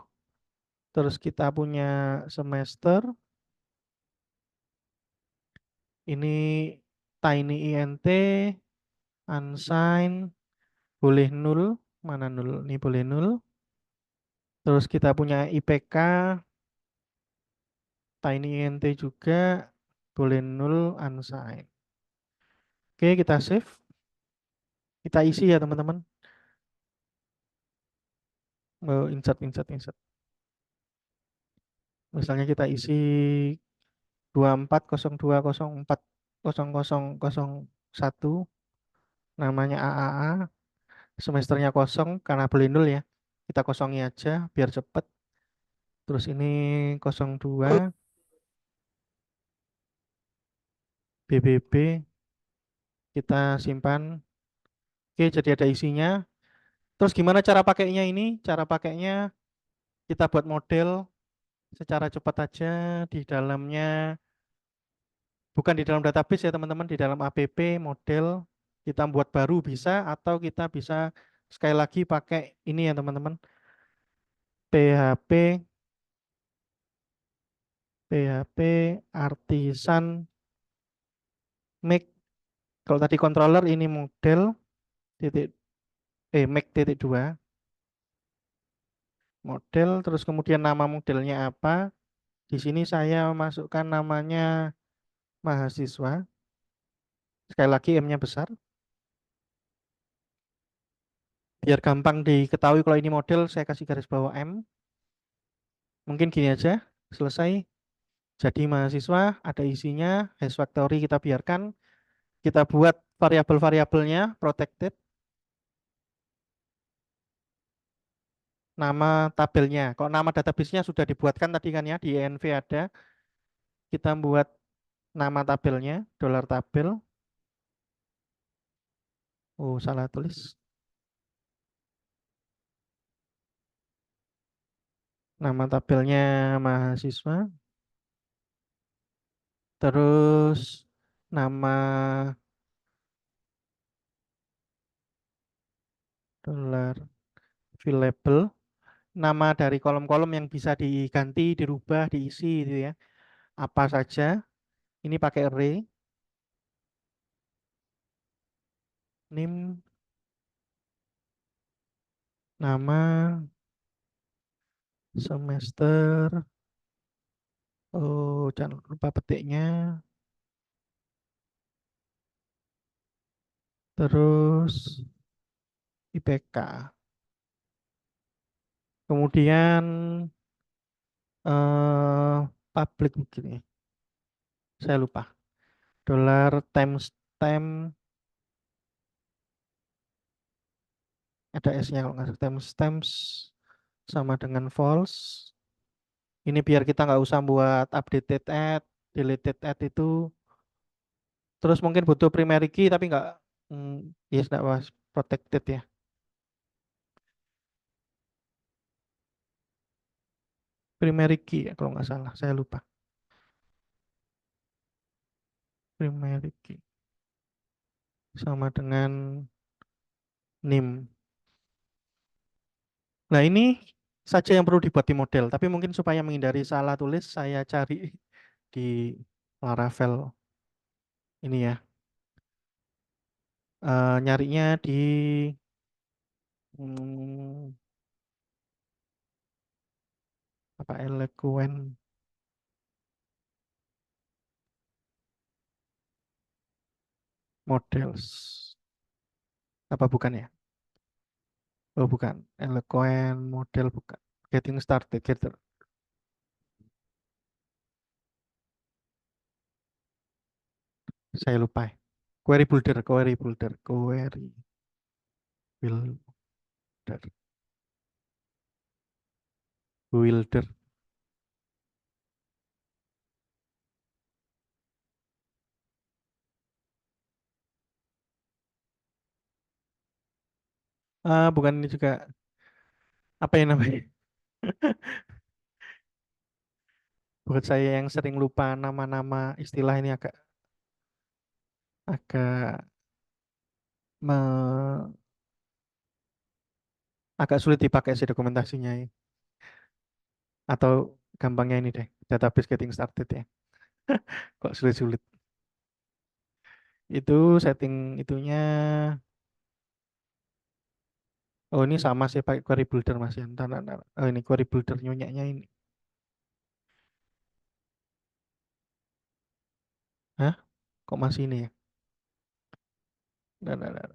Terus kita punya semester. Ini tiny INT, unsigned, boleh nul. Mana nul? Ini boleh nul. Terus kita punya IPK, tiny INT juga, boleh nul, unsigned. Oke, kita save. Kita isi ya teman-teman. Insert, insert, insert. Misalnya kita isi 2402040001, namanya AAA, semesternya kosong karena boleh nul ya. Kita kosongi aja biar cepet. Terus ini 02 BBB, kita simpan. Oke, jadi ada isinya. Terus gimana cara pakainya ini? Cara pakainya kita buat model secara cepat aja di dalamnya, bukan di dalam database ya teman-teman, di dalam app model kita buat baru bisa, atau kita bisa sekali lagi pakai ini ya teman-teman, PHP PHP artisan make. Kalau tadi controller, ini model titik make titik 2 model. Terus kemudian nama modelnya apa? Di sini saya masukkan namanya mahasiswa. Sekali lagi M-nya besar. Biar gampang diketahui kalau ini model, saya kasih garis bawah M. Mungkin gini aja, selesai. Jadi mahasiswa ada isinya, hash factory kita biarkan, kita buat variabel-variabelnya protected, nama tabelnya. Kalau nama database-nya sudah dibuatkan tadi kan ya, di env ada, kita buat nama tabelnya, dolar tabel. Oh, salah tulis. Nama tabelnya mahasiswa. Terus nama dolar available, nama dari kolom-kolom yang bisa diganti, dirubah, diisi gitu ya. Apa saja. Ini pakai array. Name, nama, semester. Oh, jangan lupa petiknya. Terus IPK. Kemudian public begini. Saya lupa. Dolar timestamp ada S-nya kalau nggak salah. Timestamps sama dengan false. Ini biar kita nggak usah buat updated add, deleted add itu. Terus mungkin butuh primary key tapi nggak, yes nggak was protected ya. Primary key ya kalau nggak salah, saya lupa. Primary key sama dengan name. Nah ini saja yang perlu dibuat di model. Tapi mungkin supaya menghindari salah tulis, saya cari di Laravel ini ya. Nyarinya di hmm, apa Eloquent Models. Apa bukan ya? Oh bukan. Eloquent Model bukan. Getting started. Saya lupa ya. Query builder, builder. Bukan ini juga apa yang namanya? Buat saya yang sering lupa nama-nama istilah ini agak me- agak sulit dipakai sih dokumentasinya ya. Atau gampangnya ini deh, database getting started ya. Kok sulit-sulit. Itu setting itunya. Oh ini sama sih pakai query builder Mas ya. Ntar. Oh ini query builder nyonyanya ini. Hah? Kok masih ini ya? Ntar.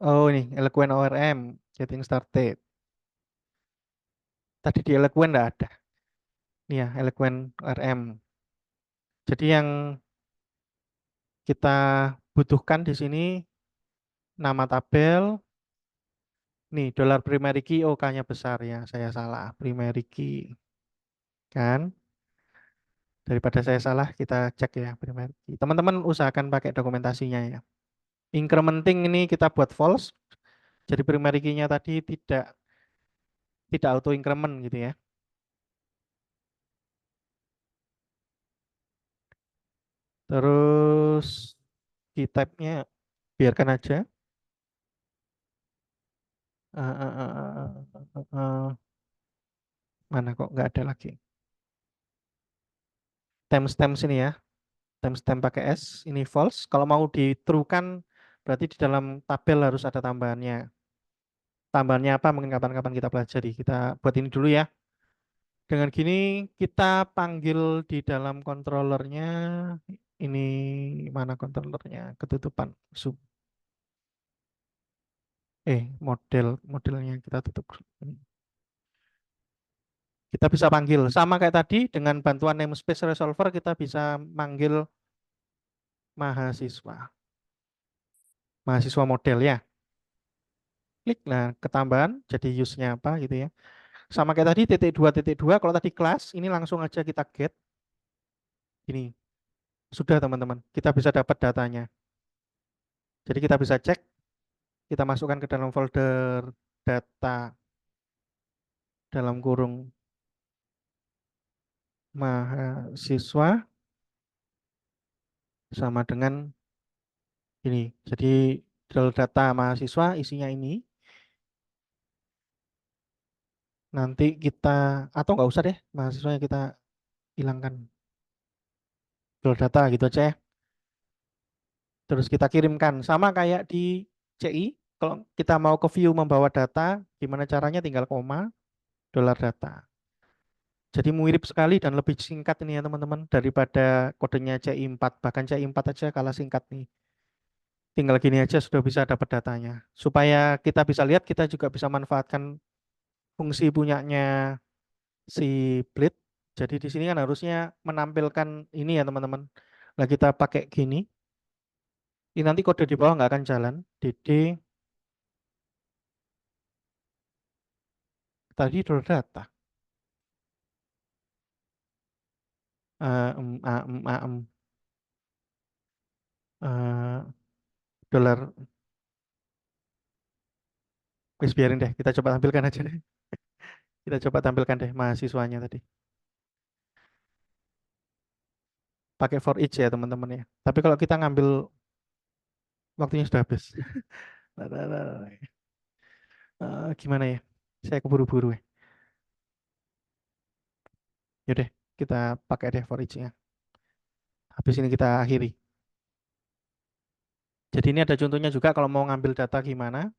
Oh ini Eloquent ORM getting started. Tadi di Eloquent nggak ada. Nih ya Eloquent ORM. Jadi yang kita butuhkan di sini nama tabel. Nih dolar primary key OK-nya besar ya. Saya salah. Primary key kan. Daripada saya salah, kita cek ya primary key. Teman-teman usahakan pakai dokumentasinya ya. Incrementing ini kita buat false. Jadi primary key-nya tadi tidak auto increment gitu ya. Terus key type-nya biarkan aja. Eh, eh, eh, mana kok nggak ada lagi. Timestamp sini ya. Timestamp pakai S, ini false. Kalau mau di true kan berarti di dalam tabel harus ada tambahannya. Tambahannya apa? Mungkin kapan-kapan kita pelajari. Kita buat ini dulu ya. Dengan gini kita panggil di dalam controllernya. Ini mana controllernya? Ketutupan. Zoom. Modelnya kita tutup. Kita bisa panggil sama kayak tadi dengan bantuan namespace resolver kita bisa manggil mahasiswa model ya. Klik, nah ketambahan jadi use-nya apa gitu ya. Sama kayak tadi titik dua, kalau tadi kelas ini langsung aja kita get ini. Sudah teman-teman, kita bisa dapat datanya. Jadi kita bisa cek, kita masukkan ke dalam folder data dalam kurung mahasiswa sama dengan ini. Jadi data mahasiswa isinya ini. Nanti kita, atau nggak usah deh, mahasiswanya kita hilangkan data gitu aja ya. Terus kita kirimkan. Sama kayak di CI, kalau kita mau ke view membawa data, gimana caranya tinggal koma, $data. Jadi mirip sekali dan lebih singkat ini ya teman-teman daripada kodenya CI4. Bahkan CI4 aja kalah singkat nih. Tinggal gini aja sudah bisa dapat datanya. Supaya kita bisa lihat, kita juga bisa manfaatkan fungsi punyanya si Blade. Jadi di sini kan harusnya menampilkan ini ya teman-teman. Nah kita pakai gini, ini nanti kode di bawah nggak akan jalan. DD tadi data. Eh, dolar. Wis biarin deh, kita coba tampilkan aja deh. Kita coba tampilkan deh mahasiswanya tadi. Pakai for each ya teman-teman ya. Tapi kalau kita ngambil waktunya sudah habis. Gimana ya? Saya keburu-buru ya. Yaudah, kita pakai deh for each-nya. Habis ini kita akhiri. Jadi ini ada contohnya juga kalau mau ngambil data gimana.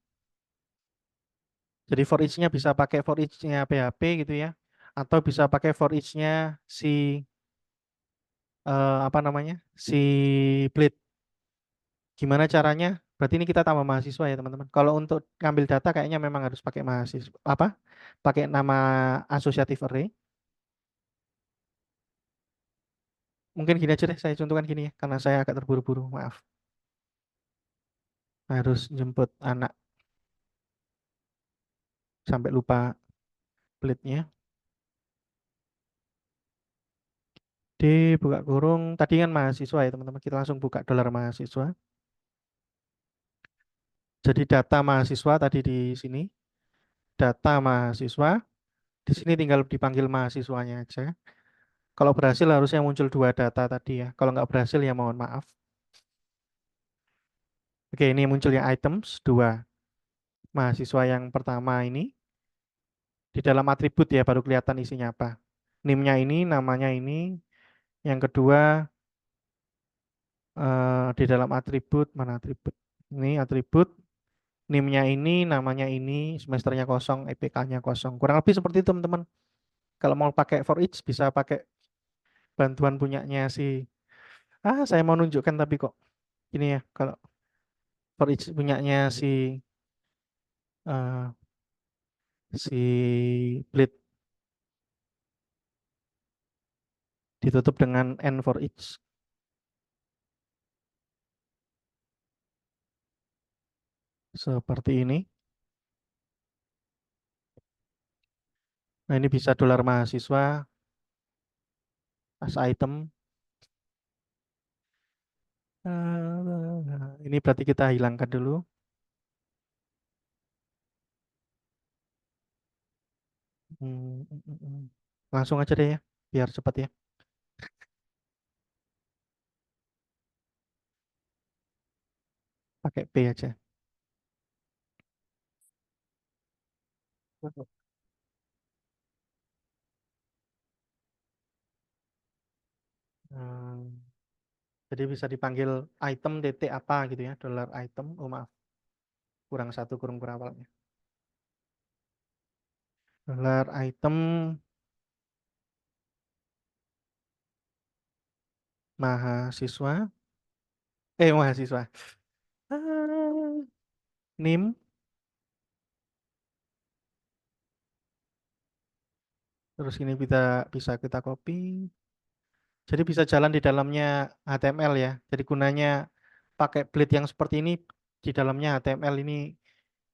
Jadi for each-nya bisa pakai for each-nya PHP gitu ya. Atau bisa pakai for each-nya si apa namanya? Si Blade. Gimana caranya? Berarti ini kita tambah mahasiswa ya teman-teman. Kalau untuk ngambil data kayaknya memang harus pakai mahasiswa apa? Pakai nama asosiatif array. Mungkin gini aja deh, saya contohkan gini ya, karena saya agak terburu-buru, maaf. Harus jemput anak sampai lupa plate-nya. D buka kurung, tadi kan mahasiswa ya teman-teman. Kita langsung buka dolar mahasiswa. Jadi data mahasiswa tadi di sini, data mahasiswa. Di sini tinggal dipanggil mahasiswanya aja. Kalau berhasil harusnya muncul dua data tadi ya. Kalau nggak berhasil ya mohon maaf. Oke, ini munculnya items dua. Mahasiswa yang pertama ini di dalam atribut ya baru kelihatan isinya apa. NIM-nya ini, namanya ini. Yang kedua di dalam atribut, mana atribut? Ini atribut, NIM-nya ini, namanya ini, semesternya kosong, EPK-nya kosong. Kurang lebih seperti itu teman-teman. Kalau mau pakai for each bisa pakai bantuan punyanya si. Saya mau nunjukkan tapi kok ini ya. Kalau for each punyanya eh, si Blade ditutup dengan N for each. Seperti ini. Nah, ini bisa dolar mahasiswa as item. Ini berarti kita hilangkan dulu. Langsung aja deh ya, biar cepat ya. Pakai P aja. Hmm, jadi bisa dipanggil item DT apa gitu ya, dolar item. Oh maaf, kurang satu kurung awalnya. Dolar item mahasiswa. Mahasiswa. Ah, NIM. Terus ini bisa kita copy. Jadi bisa jalan di dalamnya HTML ya. Jadi gunanya pakai blade yang seperti ini di dalamnya HTML ini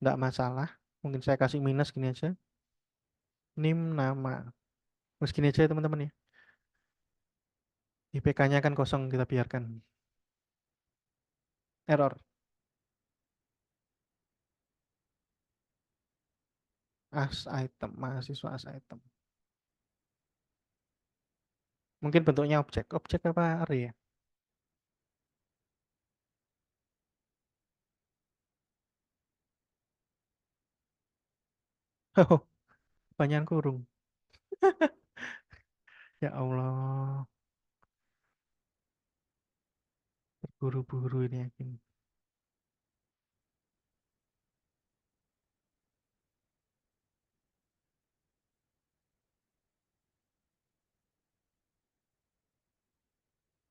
nggak masalah. Mungkin saya kasih minus gini aja. Nim nama. Terus gini aja ya teman-teman ya. IPK-nya kan kosong kita biarkan. Error. As item. Mahasiswa as item. Mungkin bentuknya objek. Objek apa array ya? Oh, banyak kurung. Ya Allah. Terburu-buru ini yakin.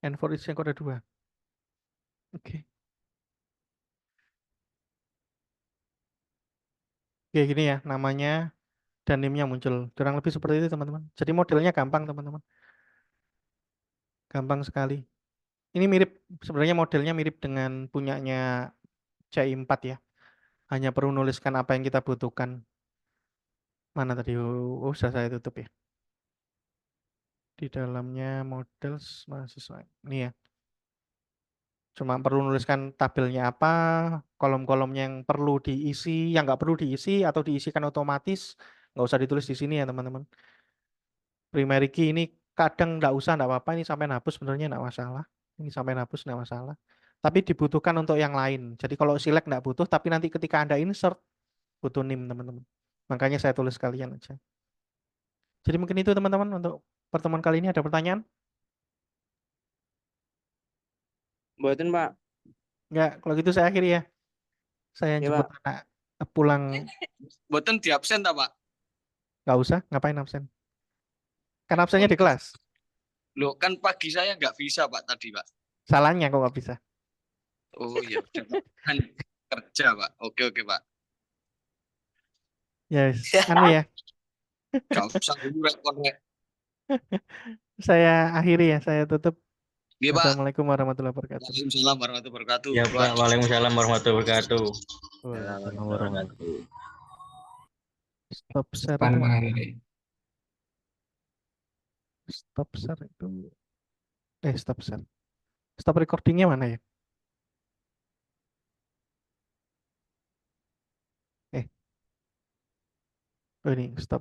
And for each yang kode 2. Oke. Oke, gini ya namanya dan name-nya muncul. Kurang lebih seperti itu teman-teman. Jadi modelnya gampang teman-teman. Gampang sekali. Ini mirip, sebenarnya modelnya mirip dengan punyanya CI4 ya. Hanya perlu nuliskan apa yang kita butuhkan. Mana tadi? Oh, sudah saya tutup ya. Di dalamnya model mahasiswa. Ini ya. Cuma perlu nuliskan tabelnya apa, kolom-kolomnya yang perlu diisi, yang nggak perlu diisi atau diisikan otomatis, nggak usah ditulis di sini ya teman-teman. Primary key ini kadang nggak usah, nggak apa-apa. Ini sampai hapus sebenarnya nggak masalah. Ini sampai hapus nggak masalah. Tapi dibutuhkan untuk yang lain. Jadi kalau select nggak butuh, tapi nanti ketika Anda insert, butuh name teman-teman. Makanya saya tulis kalian aja. Jadi mungkin itu teman-teman untuk pertemuan kali ini. Ada pertanyaan? Buatin Pak. Nggak, kalau gitu saya akhiri ya. Saya Ya jemput Pak. anak pulang. Boten di absen tak Pak? Nggak usah, ngapain absen? Kan Oh, absennya di kelas. loh kan pagi saya nggak bisa Pak tadi Pak. Salahnya kok nggak bisa. Oh iya, udah, Pak. Kan kerja Pak. Oke Pak. Yes, anu ya. Gak usah dulu rekor rek. Saya akhiri ya, saya tutup. Iya Pak. Wassalamualaikum warahmatullahi wabarakatuh. Waalaikumsalam warahmatullahi wabarakatuh. Ya Pak. Pak, waalaikumsalam warahmatullahi wabarakatuh. Waalaikumsalam warahmatullahi wabarakatuh. Stop share Pan itu, mengakhiri. stop share itu, stop share. Stop recordingnya mana ya? Oh ini stop.